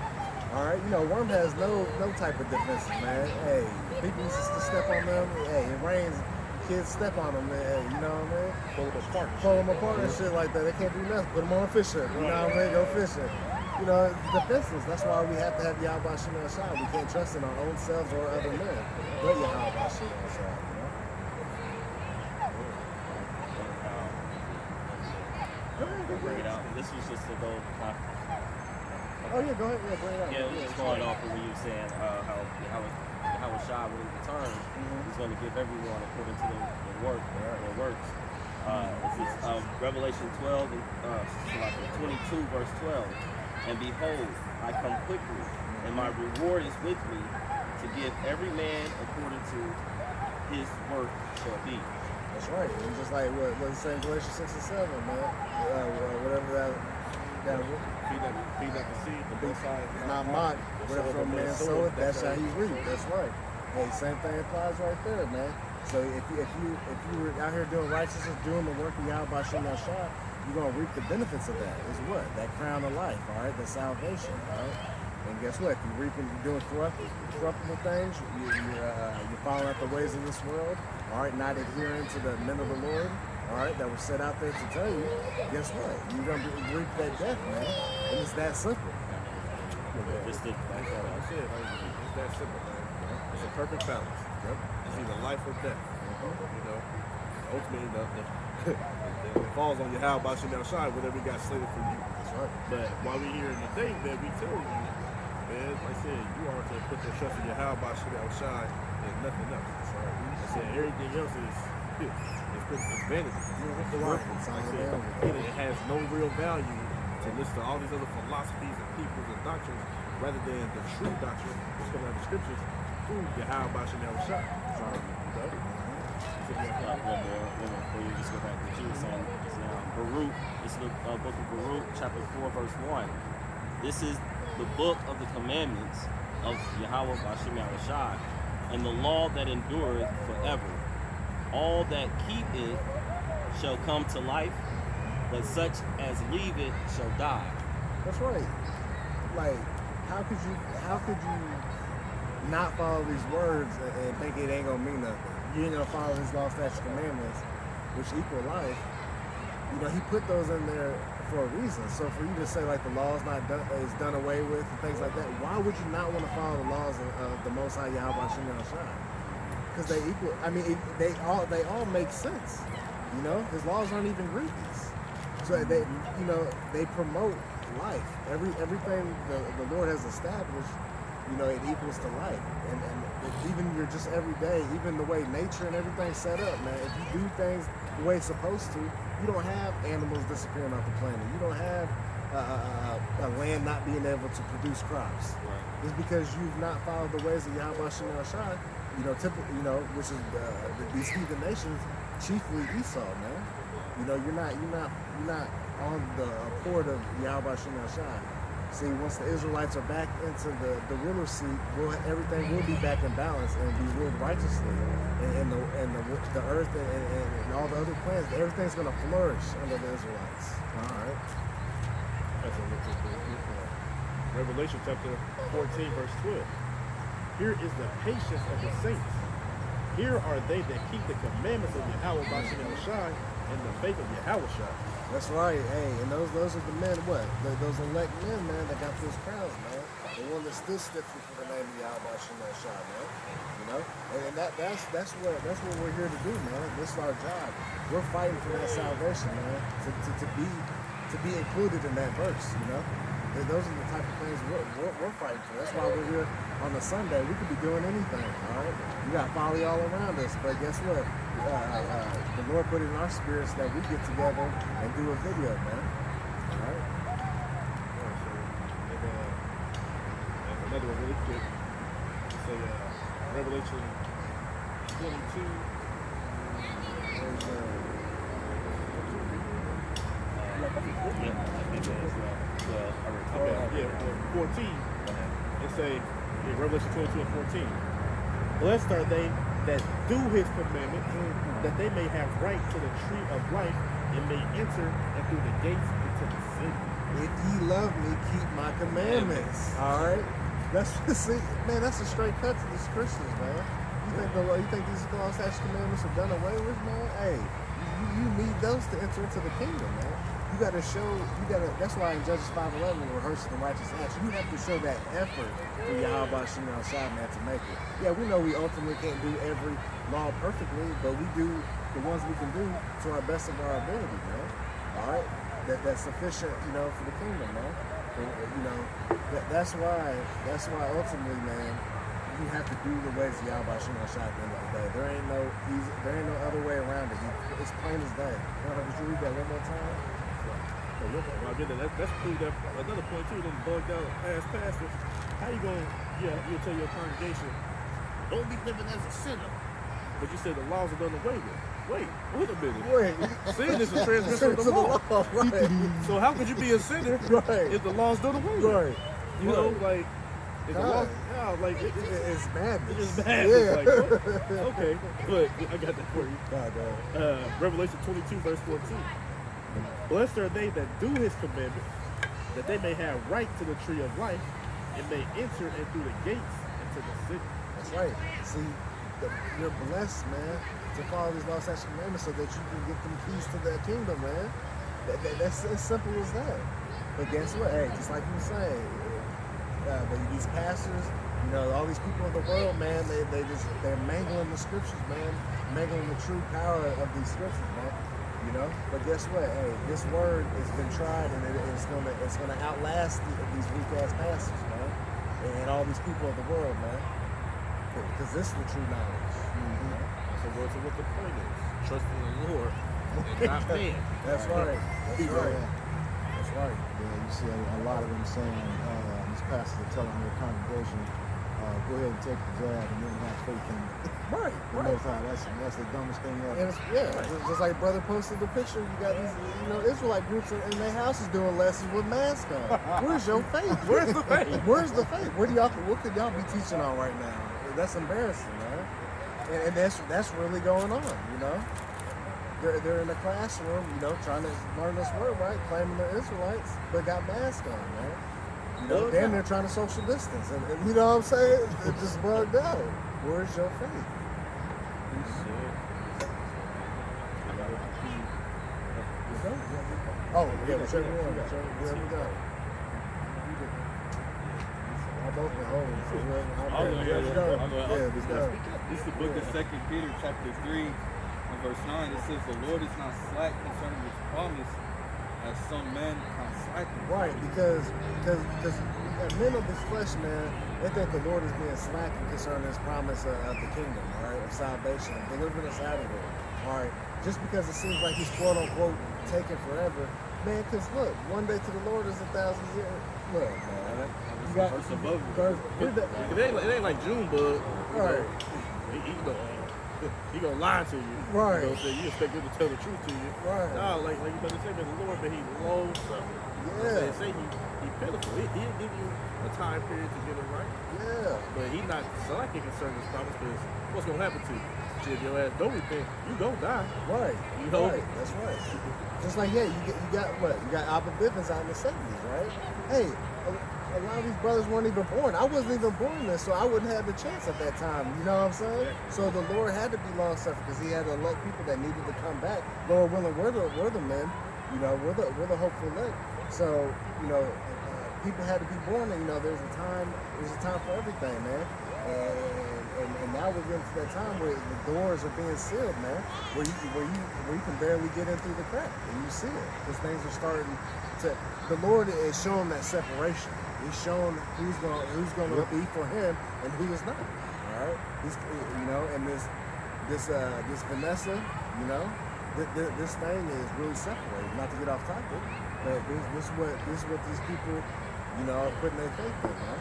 All right, worm has no type of defenses, man. Hey, people used to step on them. Hey, it rains, kids step on them. Hey, you know what I mean? Pull them apart and shit like that. They can't do nothing. Put them on a fish hook. You know what I mean? Go fishing. It's defenseless. That's why we have to have Yahweh Shem Shai. We can't trust in our own selves or other men, but Yahweh Shem Shai. Bring it out. This was just to go. Oh yeah, go ahead. Yeah, bring it out. Yeah, just going off of what you were saying, how Shah when he returns, he's going to give everyone according to their works. This is Revelation 12 and 22 verse 12. And behold, I come quickly, and my reward is with me to give every man according to his work shall be. That's right. And just like what it saying Galatians 6 and 7, man. Whatever that Feed like the seed, the big side. not mocked. Whatever a man soweth, that shall he reap. That's right. Hey, same thing applies right there, man. So if you were out here doing righteousness, doing the work of Yahweh Shem Shai, you're gonna reap the benefits of that. Is what? That crown of life, all right? The salvation, all right? And guess what? If you're reaping, you're doing corruptible things, you're following out the ways of this world, all right? Not adhering to the men of the Lord, all right? That were set out there to tell you. Guess what? You're gonna reap that death, man. And it's that simple. Just to, That's what I said. It's that simple, man. It's a perfect balance. Yep. It's either life or death. Ultimately, it falls on you how about Shai, whatever you got slated for you. That's right. But while we here in the day, man, we tell you, man, like I said, you are to put your trust in your how about Shai and nothing else. That's right. I said everything else is vanity. The right. It's all available. It has no real value to listen to all these other philosophies and peoples and doctrines rather than the true doctrine that's coming out of the scriptures through the how about Shai. one more before you just go back to what you were saying just now. Baruch, this is the book of Baruch, chapter 4, verse 1. This is the book of the commandments of Yahweh Bashem Yahushai, and the law that endureth forever. All that keep it shall come to life, but such as leave it shall die. That's right. Like, how could you not follow these words and think it ain't gonna mean nothing? You ain't gonna follow his law, statutes, commandments, which equal life. He put those in there for a reason. So for you to say like the law is not done, is done away with and things like that, why would you not want to follow the laws of the Most High Yahweh Shem Shai? Because they equal. I mean, they all make sense. His laws aren't even grievous. So they promote life. Everything the Lord has established, it equals to life. And even your just every day, even the way nature and everything's set up, man. If you do things the way it's supposed to, you don't have animals disappearing off the planet. You don't have a land not being able to produce crops. Right. It's because you've not followed the ways of Yahweh Shem Shai. Which is these heathen nations, chiefly Esau, man. You're not on the accord of Yahweh Shem Shai. See, once the Israelites are back into the ruler's seat, everything will be back in balance and be ruled righteously, and the earth and all the other planets, everything's gonna flourish under the Israelites. All right. That's a good point. Revelation chapter 14, verse 12. Here is the patience of the saints. Here are they that keep the commandments of Yahweh Bashem El Shai and the faith of Yahweh Shai. That's right. Hey, and those are the men. What? Those elect men, man, that got those crowns, man. The one that stood stiffly for the name of Yahweh Bashem El Shai, man. You know, and that's what we're here to do, man. This is our job. We're fighting for that salvation, man. To be included in that verse, you know. Those are the type of things we're fighting for. That's why we're here on a Sunday. We could be doing anything, all right? You got folly all around us, but guess what? The Lord put it in our spirits that we get together and do a video, man. All right? And another one really quick. Say Revelation 22. Yeah, 14. It say in Revelation 22 and 14. Blessed are they that do his commandments, that they may have right to the tree of life and may enter and through the gates into the city. If ye love me, keep my commandments. All right? That's see, man, that's a straight cut to these Christians, man. You think these law, statutes, commandments are done away with, man? Hey, you need those to enter into the kingdom, man. You gotta show, that's why in Judges 5:11 we're rehearsing the righteous acts. You have to show that effort for Yahweh Shem El Shai, man, to make it. Yeah, we know we ultimately can't do every law perfectly, but we do the ones we can do to our best of our ability, man. All right? That's sufficient, you know, for the kingdom, man. You know, that's why ultimately, man, you have to do the ways of Yahweh Shem El Shai at the end of the day. There ain't no other way around it. It's plain as day. Could you read that one more time? I get that. That's proved that. Another point too. Them bugged out ass pastors. How you gonna? Yeah, you'll tell your congregation, don't be living as a sinner. But you said the laws are done away with. Wait a minute. Sin is a transgression of the law. Right. So how could you be a sinner Right. if the law's done away with? Right. You know, like if the law, God. yeah, like It's madness. it's bad. Yeah. It's like, what? Okay, but I got that for you. God, Revelation 22, verse 14. Blessed are they that do his commandments, that they may have right to the tree of life, and may enter in through the gates into the city. That's right. See, you're blessed, man, to follow these laws, statutes, commandments so that you can get them keys to the kingdom, man. That's as simple as that. But guess what? Hey, just like you were saying, these pastors, you know, all these people of the world, man, they're mangling the scriptures, man, mangling the true power of these scriptures, man. You know, but guess what? Hey, this word has been tried, and it's gonna outlast these weak ass pastors, man, and all these people of the world, man. Because this is the true knowledge. So what the point is? Trust in the Lord and not man. That's right. That's right. That's right. Yeah, you see a lot of them saying, these pastors are telling their congregation, go ahead and take the jab and then have faith in Right. the Most High. That's the dumbest thing And ever. just like brother posted the picture, you got these, you know, Israelite groups in their houses doing lessons with masks on. Where's your faith? Where's the faith? Where's the faith? What could y'all be teaching on right now? That's embarrassing, man. And that's really going on, you know. They're in the classroom, you know, trying to learn this word, right? Claiming they're Israelites, but got masks on, man. You know, then they're trying to social distance, and you know what I'm saying? It just bugged out. Where's your faith? Oh, yeah, whichever one. Wherever we go. I both been home, so let's go. Yeah, let's go. This is the book of 2 Peter chapter 3 and verse 9. It says, the Lord is not slack concerning his promise, as some men count slackness. Right, because men of this flesh, man, they think the Lord is being slack concerning his promise of the kingdom, all right, of salvation, of delivering us out of it. All right, just because it seems like he's quote unquote taking forever, man, because look, one day to the Lord is 1,000 years. Look, man, you got Verse above it. it ain't like Junebug. Right. He gonna lie to you. Right. You know, say you expect him to tell the truth to you. Right. No, like you better say that the Lord, but he long suffering. Yeah. Say he He pitiful. He'll give you a time period to get it right. Yeah. But he not slacking concerning his promise because what's going to happen to you? Shit, if your ass don't repent, you gonna die. Right. You know? Right. That's right. Just like, yeah, you got what? You got Abba Bivens out in the 70s, right? Hey, a lot of these brothers weren't even born. I wasn't even born then, so I wouldn't have the chance at that time. You know what I'm saying? So the Lord had to be long suffering because he had to elect people that needed to come back. Lord willing, we're the men. You know, we're the hopeful elect. So, you know, people had to be born, and you know, there's a time for everything, man. And now we're getting to that time where the doors are being sealed, man. Where you can barely get in through the crack, and you see it because things are starting to. The Lord is showing that separation. He's showing who's going to be for him and who is not. All right. He's, you know, and this Vanessa, you know, this thing is really separated. Not to get off topic, but this is what these people, you know, are putting their faith in, man.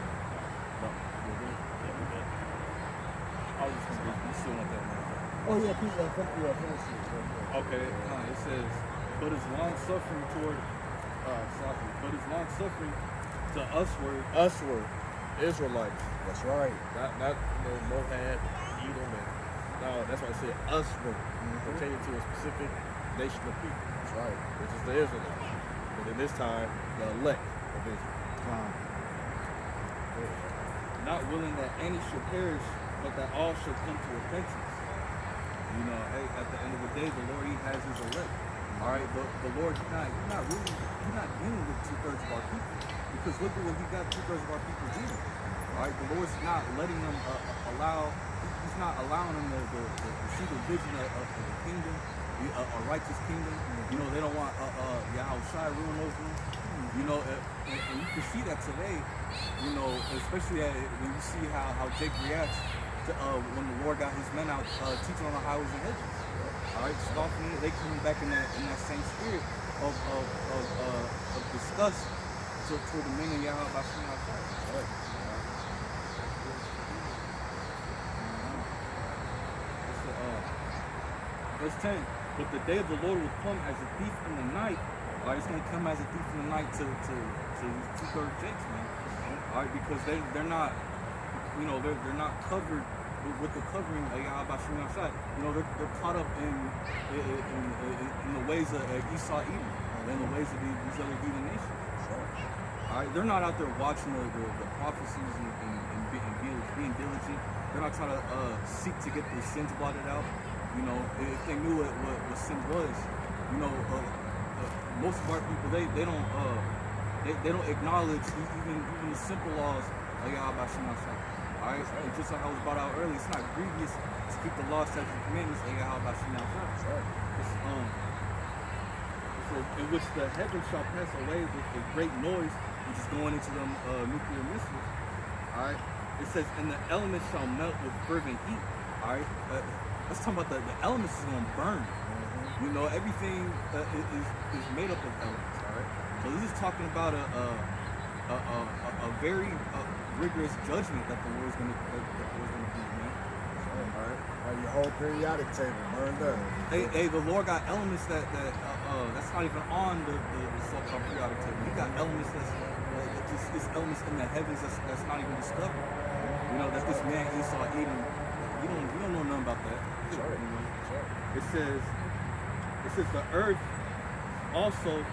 I was just gonna you still want that man. Oh yeah, finish it. Okay, it says, but his long suffering toward but his long suffering to Usward, Israelites. That's right. Not Moab, Edom, and no, that's why I said usward, pertaining to a specific nation of people. That's right. Which is the Israelites. But in this time, the elect of Israel. not willing that any should perish, but that all should come to repentance. You know, hey, at the end of the day, the Lord, he has his elect. All right, but the Lord, he's not dealing with 2/3 of our people, because look at what he got 2/3 of our people doing. All right, the Lord's not letting them he's not allowing them to see the vision of the kingdom, a righteous kingdom. You know, they don't want Yahushua ruling over them. You know, and you can see that today. You know, especially when you see how Jake reacts to when the Lord got his men out teaching on the highways and hedges. All right, scoffing it, they coming back in that same spirit of disgust toward the men of Yahweh Bashim outside. Right. Verse 10, but the day of the Lord will come as a thief in the night. All right, it's going to come as a thief in the night to 2/3 Jakes, man. All right, because they're not, you know, they're not covered with the covering of Yahweh Bashim outside. You know, they're caught up in the ways of Esau, Edom, and the ways of these other heathen nations. All right, they're not out there watching the prophecies and being diligent. They're not trying to seek to get their sins blotted out. You know, if they knew what sin was, you know, most of our people they don't acknowledge even the simple laws of Yahweh Bashim outside. All right, and just like I was brought out earlier, it's not grievous to keep the law, statutes, and commandments of Yahweh Bashim outside. In which the heavens shall pass away with a great noise, which is going into them nuclear missiles. All right, it says, and the elements shall melt with fervent heat. All right, let's talk about the elements is going to burn. You know, everything is made up of elements. All right, so this is talking about a very rigorous judgment that the Lord's going to do, man. All right. Your whole periodic table burned up. Hey, the Lord got elements that's not even on the so-called periodic table. He got elements this elements in the heavens that's not even discovered. You know, that this man Esau Edom, you don't know nothing about that. Sure. You know? It says the earth also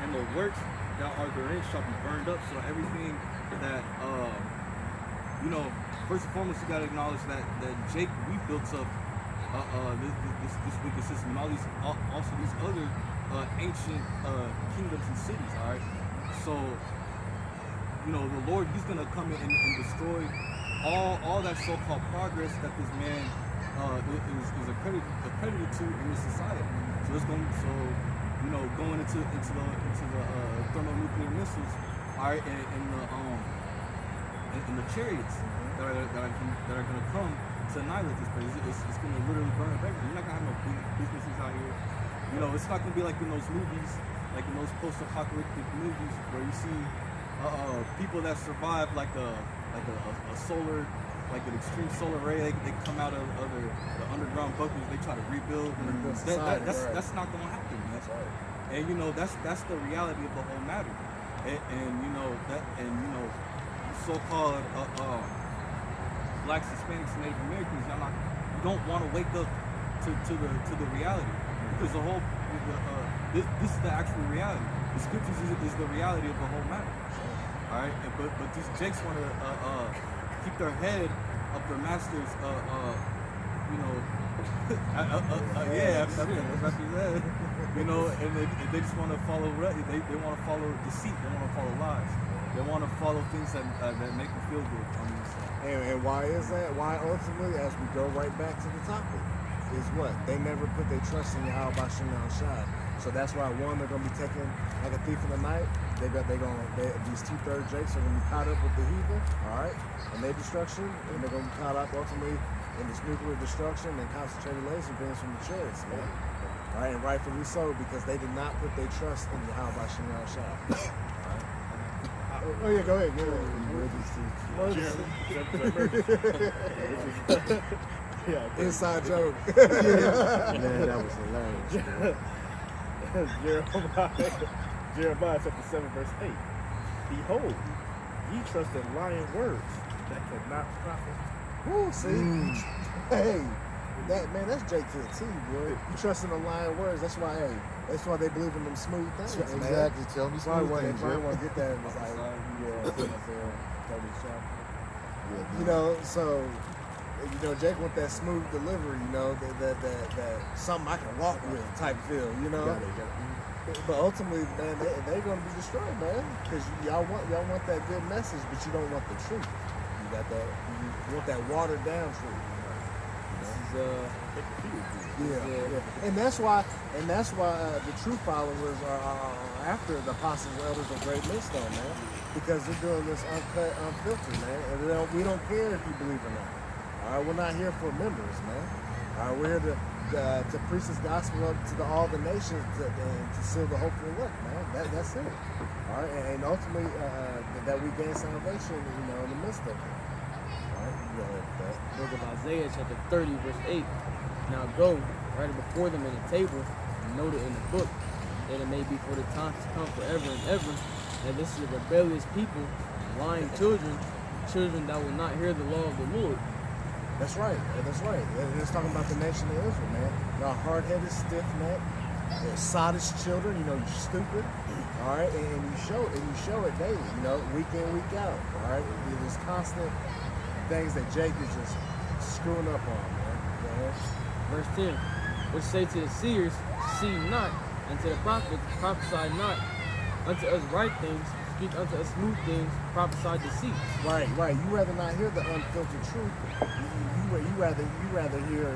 and the works that are therein shall be burned up. So everything that you know, first and foremost, you gotta acknowledge that Jake rebuilt up this wicked system and also these other ancient kingdoms and cities. All right, so you know the Lord, he's gonna come in and destroy all that so-called progress that this man is accredited to in this society. So it's going you know, going into the thermonuclear missiles, all right, and the chariots that are going to come to annihilate this place. It's going to literally burn up everything. You're not going to have no big businesses out here. You know, it's not going to be like in those movies, like in those post-apocalyptic movies where you see people that survive like a solar, like an extreme solar ray. They come out of the underground bunkers. They try to rebuild. That's not going to happen, man. That's right. And you know, that's the reality of the whole matter. and you know that, and you know, so-called blacks, Hispanics, and Native Americans, you don't want to wake up to the reality, because the whole this is the actual reality. The scriptures is the reality of the whole matter. All right, but these jakes want to keep their head up their masters. You know, yeah, that's what you said. You know, and they just want to follow. They want to follow deceit. They want to follow lies. They want to follow things that make them feel good. I mean, so. And why is that? Why ultimately, as we go right back to the topic, is what? They never put their trust in Yahweh Shem Shai. So that's why, one, they're going to be taken like a thief in the night. These 2/3 jakes are going to be caught up with the heathen, all right, and their destruction, and they're going to be caught up ultimately in this nuclear destruction and concentrated laser beams from the chariots, man. All right, and rightfully so, because they did not put their trust in Yahweh Shem Shai. Oh yeah, go ahead. Yeah, Inside joke. Man, that was hilarious. Jeremiah chapter 7, verse 8. Behold, ye trust in lying words that cannot profit. Woo, see? Hey, that's Jake to the T, boy. You trust in the lying words. That's why they believe in them smooth things, man. Exactly. Tell me Probably smooth want things, to get that in his like, Yeah, you know, so Jake want that smooth delivery, you know, that something I can walk with type feel, you know. But ultimately, man, they're gonna be destroyed, man, because y'all want that good message, but you don't want the truth. You want that watered down truth. Yeah. And that's why the true followers are after the apostles, elders of Great Millstone, man, because they're doing this uncut, unfiltered, man. And we don't care if you believe or not. All right, we're not here for members, man. All right, we're here to preach this gospel up to all the nations to seal the hopeful elect, man. That's it. All right, and ultimately that we gain salvation, in the midst of it. All right, you go ahead with that. Book of Isaiah, chapter 30, verse 8. Now go, write it before them in the table, and note it in the book, that it may be for the time to come forever and ever, that this is a rebellious people, lying children that will not hear the law of the Lord. That's right. It's talking about the nation of Israel, man. Y'all hard-headed, stiff-necked, sottish children. You're stupid. All right, and you show it daily. Week in, week out. All right, there's constant things that Jake is just screwing up on, man. Go ahead. Verse 10. Which say to the seers, see not, and to the prophets, prophesy not. Unto us right things, speak unto us smooth things, prophesy deceit. Right. You rather not hear the unfiltered truth. You rather hear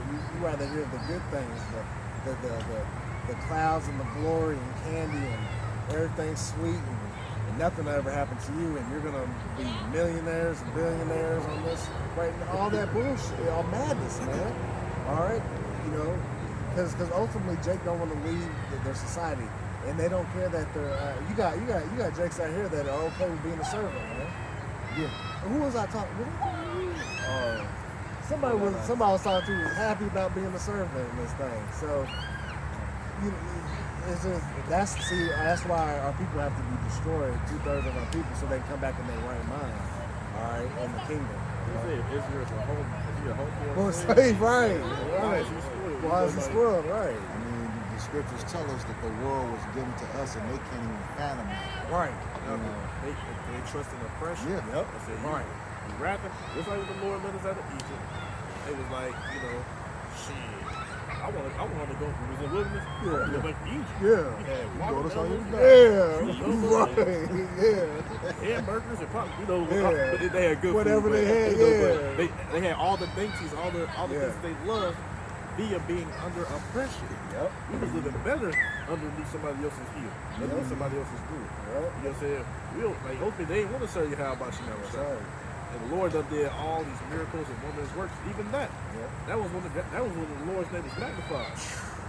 the good things, the clouds and the glory and candy and everything sweet and nothing will ever happen to you, and you're gonna be millionaires and billionaires on this, right? All that bullshit, all madness, man. All right, because ultimately Jake don't want to leave their society, and they don't care that they're. You got Jakes out here that are okay with being a servant, man. Yeah. Who was I talking? Somebody was talking to was happy about being a servant in this thing. So that's why our people have to be destroyed, 2/3 of our people, so they can come back in their right mind. All right, in the kingdom. Israel's a home. Is he a home Well, slave, right. Why is he spoiled? Right. I mean, the scriptures tell us that the world was given to us, and they can't even fathom it. Right. They trust in oppression. Yeah. Yep. I said, Right. You rapping? Just like when the Lord led us out of Egypt. It was like, shit. I want to go. We was in the wilderness. Yeah. I want to go back to Egypt. Yeah. We had Go to some watermelon, Yeah. Right. hamburgers, and pop. Yeah. But they had good Whatever food. they had, but they had all the dainties, all the Yeah. things they loved via being under oppression. Yep. We was living better underneath somebody else's heel, underneath somebody else's rule. Yep. You know what I'm saying? Hopefully they didn't want to serve you how about you now. That's right. And the Lord done did all these miracles and wondrous works. Even that. Yep. That was when the Lord's name was magnified.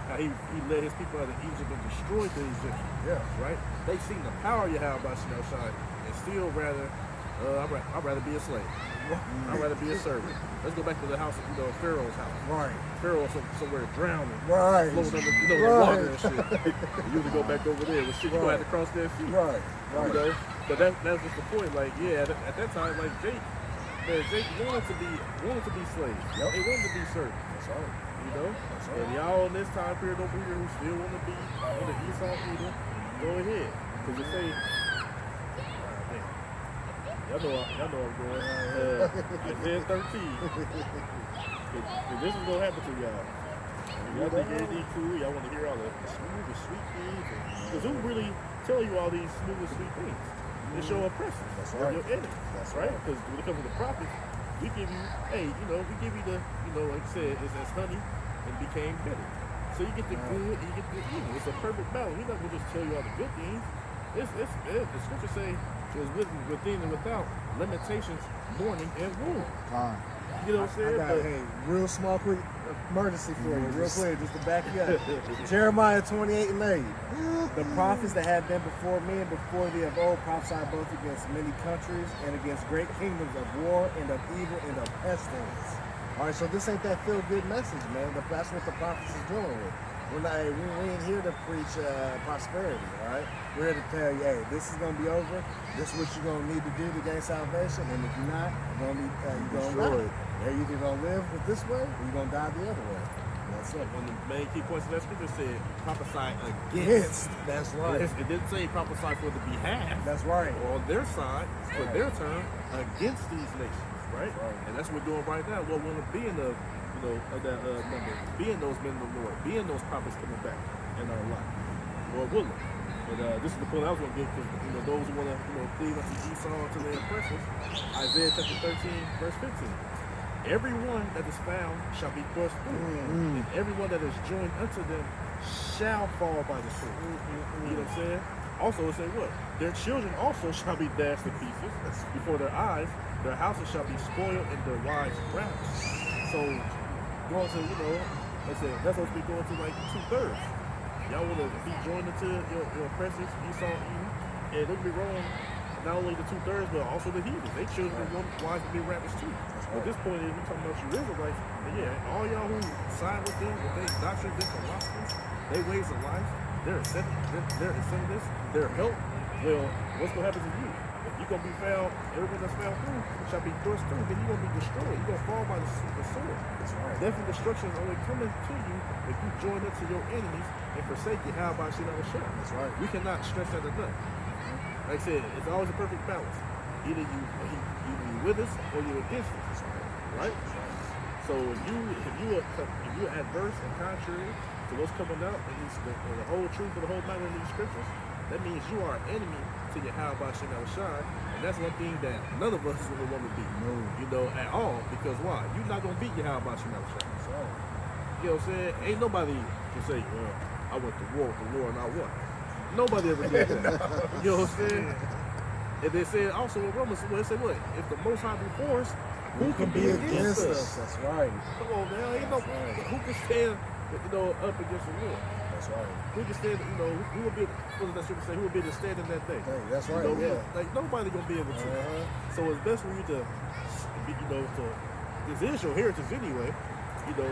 How he led his people out of Egypt and destroyed the Egyptians. Yeah. Right? They seen the power of Yahweh Shai and still rather I'd rather be a slave. I'd rather be a servant. Let's go back to the house, Pharaoh's house. Right. Pharaoh somewhere drowning, Right. floating under, the Right. water and shit. You usually go back over there. Well, shit, you gonna have to cross that sea. Right. You know? But that's just the point. Like, yeah, at that time, like Jake wanted to be slaves. Yep. They wanted to be servants. That's right. You know? That's right. And y'all in this time period over here who still want to be on the Esau either, go ahead. Because you say, y'all know I'm going. Isaiah 13. If this is gonna happen to y'all. Y'all think anything cool? Y'all want to hear all the smooth and sweet things? Because who really tell you all these smooth and sweet things? It's your oppressors. That's They're right. your enemies. That's right. right. Because when it comes to the prophets, we give you, we give you the, like I said, it's as honey and became bitter. So you get the good and you get the evil. It's a perfect balance. We're not gonna just tell you all the good things. The scriptures say there's within and without limitations, mourning and woe. Time. You know what I'm saying? I got a real small quick emergency for you, real quick, just to back you up. Jeremiah 28:8. The prophets that had been before me and before thee of old prophesied both against many countries and against great kingdoms of war and of evil and of pestilence. All right, so this ain't that feel-good message, man. That's what the prophets is dealing with. We ain't here to preach prosperity, all right? We're here to tell you, hey, this is gonna be over. This is what you're gonna need to do to gain salvation, and if you're not, you're gonna die. You're either gonna live with this way, or you're gonna die the other way. That's it. One of the main key points of that scripture said prophesy Yes, that's right. It didn't say prophesy for the behalf That's right. or on their side, for right. their turn, against these nations, right? right. And that's what we're doing right now. What we want to be in of that number, being those men of the Lord, being those prophets coming back in our life, Lord willing. But this is the point I was going to get because those who want to cleave unto Esau unto their oppressors. Isaiah chapter 13, verse 15. Everyone that is found shall be thrust through, and everyone that is joined unto them shall fall by the sword. You know what I'm saying? Also, it said what? Their children also shall be dashed to pieces before their eyes. Their houses shall be spoiled, and their wives ravished. So, going to, like I said, that's supposed to be going to like 2/3. Y'all want to be joined into your oppressors, Esau, Edom, and don't be wrong. Not only the 2/3, but also the heathens. They children and wives to be ravished too. At this point, we're talking about you Israelites. And yeah, all y'all who side with them, with their doctrines, their philosophies, their ways of life, their incentives, their help. Well, what's going to happen to you? If you're going to be found, everyone that's found through shall be thrust through, then you're going to be destroyed. You're going to fall by the sword. That's right. Death and destruction is only coming to you if you join into your enemies and forsake you. How about you know the show? That's right. We cannot stress that enough. Like I said, it's always a perfect balance. Either you with us or you're against us, right? So if you're adverse and contrary to what's coming out and the whole truth of the whole matter in these scriptures, that means you are an enemy to Yahweh Shem Shai, and that's one thing that none of us really want to be, at all. Because why? You're not gonna beat Yahweh Shem Shai. That's right. You know what I'm saying? Ain't nobody can say, well, I went to war with the Lord and I won. Nobody ever did that. You know what I'm saying? And they said also in Romans, they said what? If the Most High be for us, who can be against us? That's right. Come on, man. Ain't no who can stand, up against the Lord? That's right. Who can stand? Who will be? What does that scripture say? Who will be able to stand in that day? Hey, that's right. Like nobody gonna be able to. So it's best for you to, this is your heritage anyway. To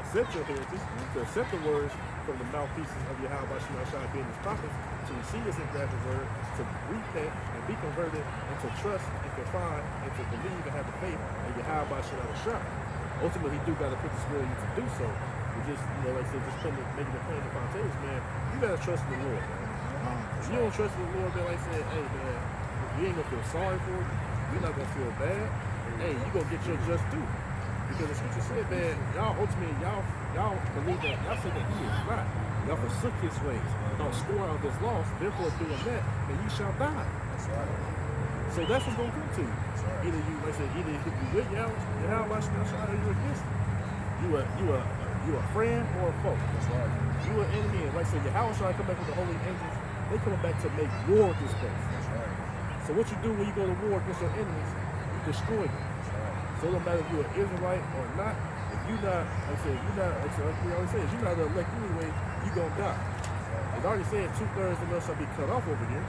accept your heritage, to accept the words from the mouthpieces of Yahweh Shem Shai being his prophets, to receive his engrafted word, to repent and be converted, and to trust and confide and to believe and have the faith in Yahweh Shem Shai. Ultimately, he do got to put the spirit in you to do so. We just, like I said, making it plain and spontaneous, man. You gotta trust in the Lord, man. If you don't trust in the Lord, man, like I said, hey, man, you ain't gonna feel sorry for you. You're not gonna feel bad. Hey, you gonna get your just due. Because the scripture said, man, y'all ultimately, y'all believe that, y'all say that he is not. Y'all forsook his ways. Don't score out this loss. Therefore, doing that, then you shall die. That's right. So that's what's gonna come to you. Either you, like I said, either if you with Yahweh Shem Shai, or you against him. You a friend or a foe. That's right. You an enemy, and like I said, Yahweh Shai come back with the holy angels. They coming back to make war with this place. That's right. So what you do when you go to war against your enemies, you destroy them. So it don't matter if you're an Israelite or not. If you're not, like we always say, if you're not an elect anyway, you gonna die. It already said 2/3 of us shall be cut off over here,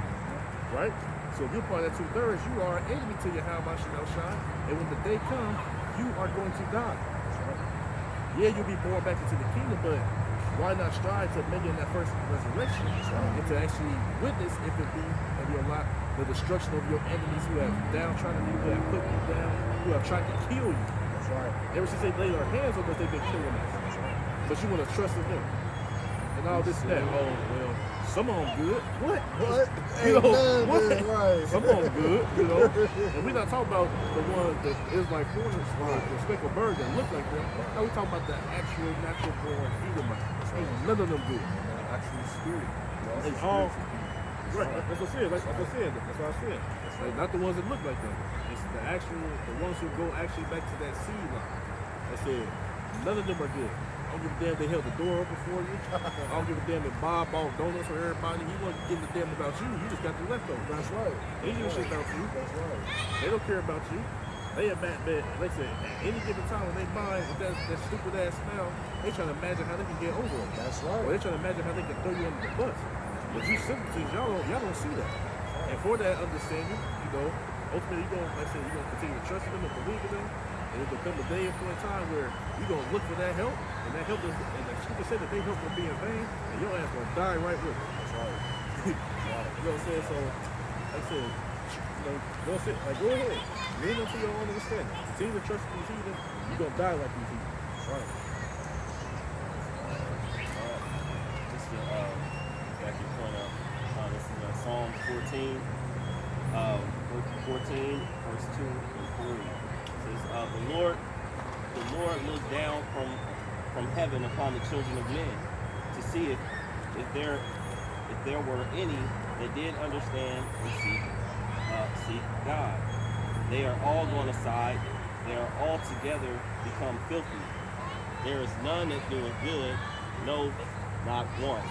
right? So if you're part of that 2/3, you are an enemy to Yahweh Shemel Shai. And when the day comes, you are going to die. Yeah, you'll be born back into the kingdom, but why not strive to make it in that first resurrection and to actually witness, if it be of your life, the destruction of your enemies who have downtrodden you, who have put you down, who have tried to kill you. That's right. Ever since they laid their hands on us, they've been killing us. But you want to trust in them. And all this and that. Oh, well, some of them good. What? What? You know, Ain't what? none right. Some of them good, you know. And we're not talking about the ones that is like foreigners or the speckled bird that look like them. No, we're talking about the actual natural born Edomites. Ain't none of them good. Actual spirit. They all right. That's what I said. That's what I said. Like, not the ones that look like them. It's the actual, the ones who go actually back to that seed line. I said, none of them are good. I don't give a damn they held the door open for you. I don't give a damn if Bob bought donuts for everybody. He wasn't giving a damn about you. You just got the leftovers. That's right. They give a shit about you. That's right. They don't care about you. They have bad, like I said, at any given time when they buy that stupid ass smell, they trying to imagine how they can get over it. That's Or right. they trying to imagine how they can throw you under the bus. But you simpletons, y'all don't see that. And for that understanding, you know, ultimately you're gonna continue to trust in them and believe in them. And it'll come a day and point in time where you're gonna look for that help, and that help is, and the scripture said that they help will be in vain, and your ass gonna die right with it. That's right. You know what I'm saying? So, like I said, you know, go ahead. Lean into your own understanding. Continue to trust these heathens, you're gonna die like these heathens. That's right. Just to back your point up, this is Psalm 14, 14, verse 2 and 3. It says, the Lord looked down from heaven upon the children of men to see if there were any that did understand and seek God. They are all gone aside; they are all together become filthy. There is none that doeth good, no, not one.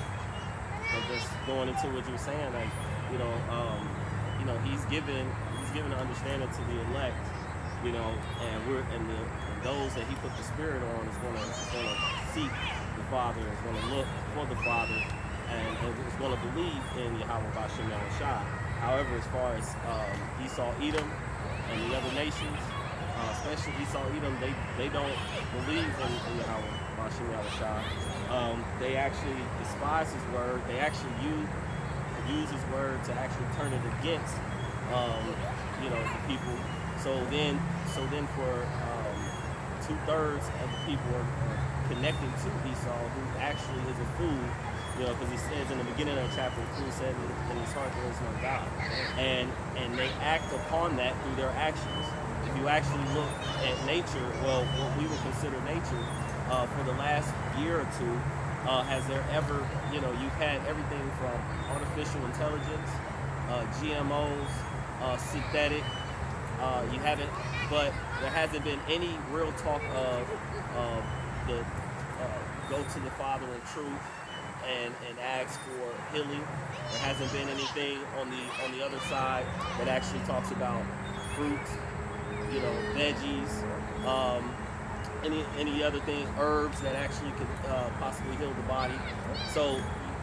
So just going into what you're saying, like, he's given an understanding to the elect, and those that he put the Spirit on is going to seek the Father, is going to look for the Father, and is going to believe in Yahweh Bashem Shai. However, as far as Esau, Edom, and the other nations, especially Esau, Edom, they don't believe in Yahweh Bashem Shai. They actually despise his word. They actually use his word to actually turn it against the people. So then for 2/3 of the people are connected to Esau, who actually is a fool, because he says in the beginning of the chapter, the fool said in his heart there is no God. And they act upon that through their actions. If you actually look at nature, well, what we would consider nature, for the last year or two, has there ever, you've had everything from artificial intelligence, GMOs, synthetic, you haven't, but there hasn't been any real talk of the go to the Father in truth and ask for healing. There hasn't been anything on the other side that actually talks about fruits, veggies, any other thing, herbs that actually could possibly heal the body. So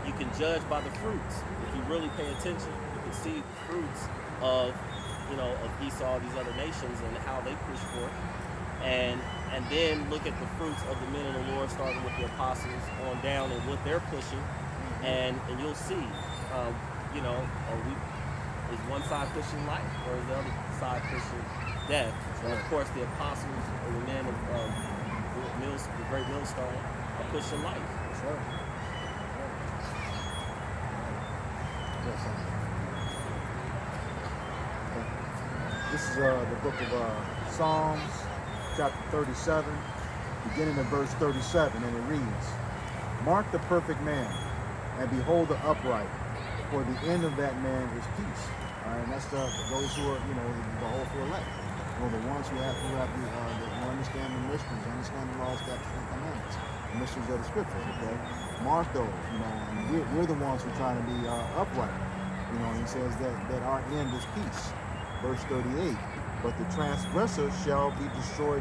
you can judge by the fruits. If you really pay attention, you can see the fruits of Esau, these other nations, and how they push forth, and then look at the fruits of the men of the Lord, starting with the apostles on down, and what they're pushing, and you'll see, is one side pushing life, or is the other side pushing death? And of course, the apostles and the men of the great millstone are pushing life. That's right. Yes, sir. This is the book of Psalms, chapter 37, beginning at verse 37, and it reads, "Mark the perfect man, and behold the upright, for the end of that man is peace." All right, and that's those who are, the whole elect, or the ones who understand the mysteries, understand the laws, statutes, and commandments, the mysteries of the scriptures. Okay, mark those. And we're the ones who are trying to be upright. And he says that our end is peace. Verse 38, "But the transgressor shall be destroyed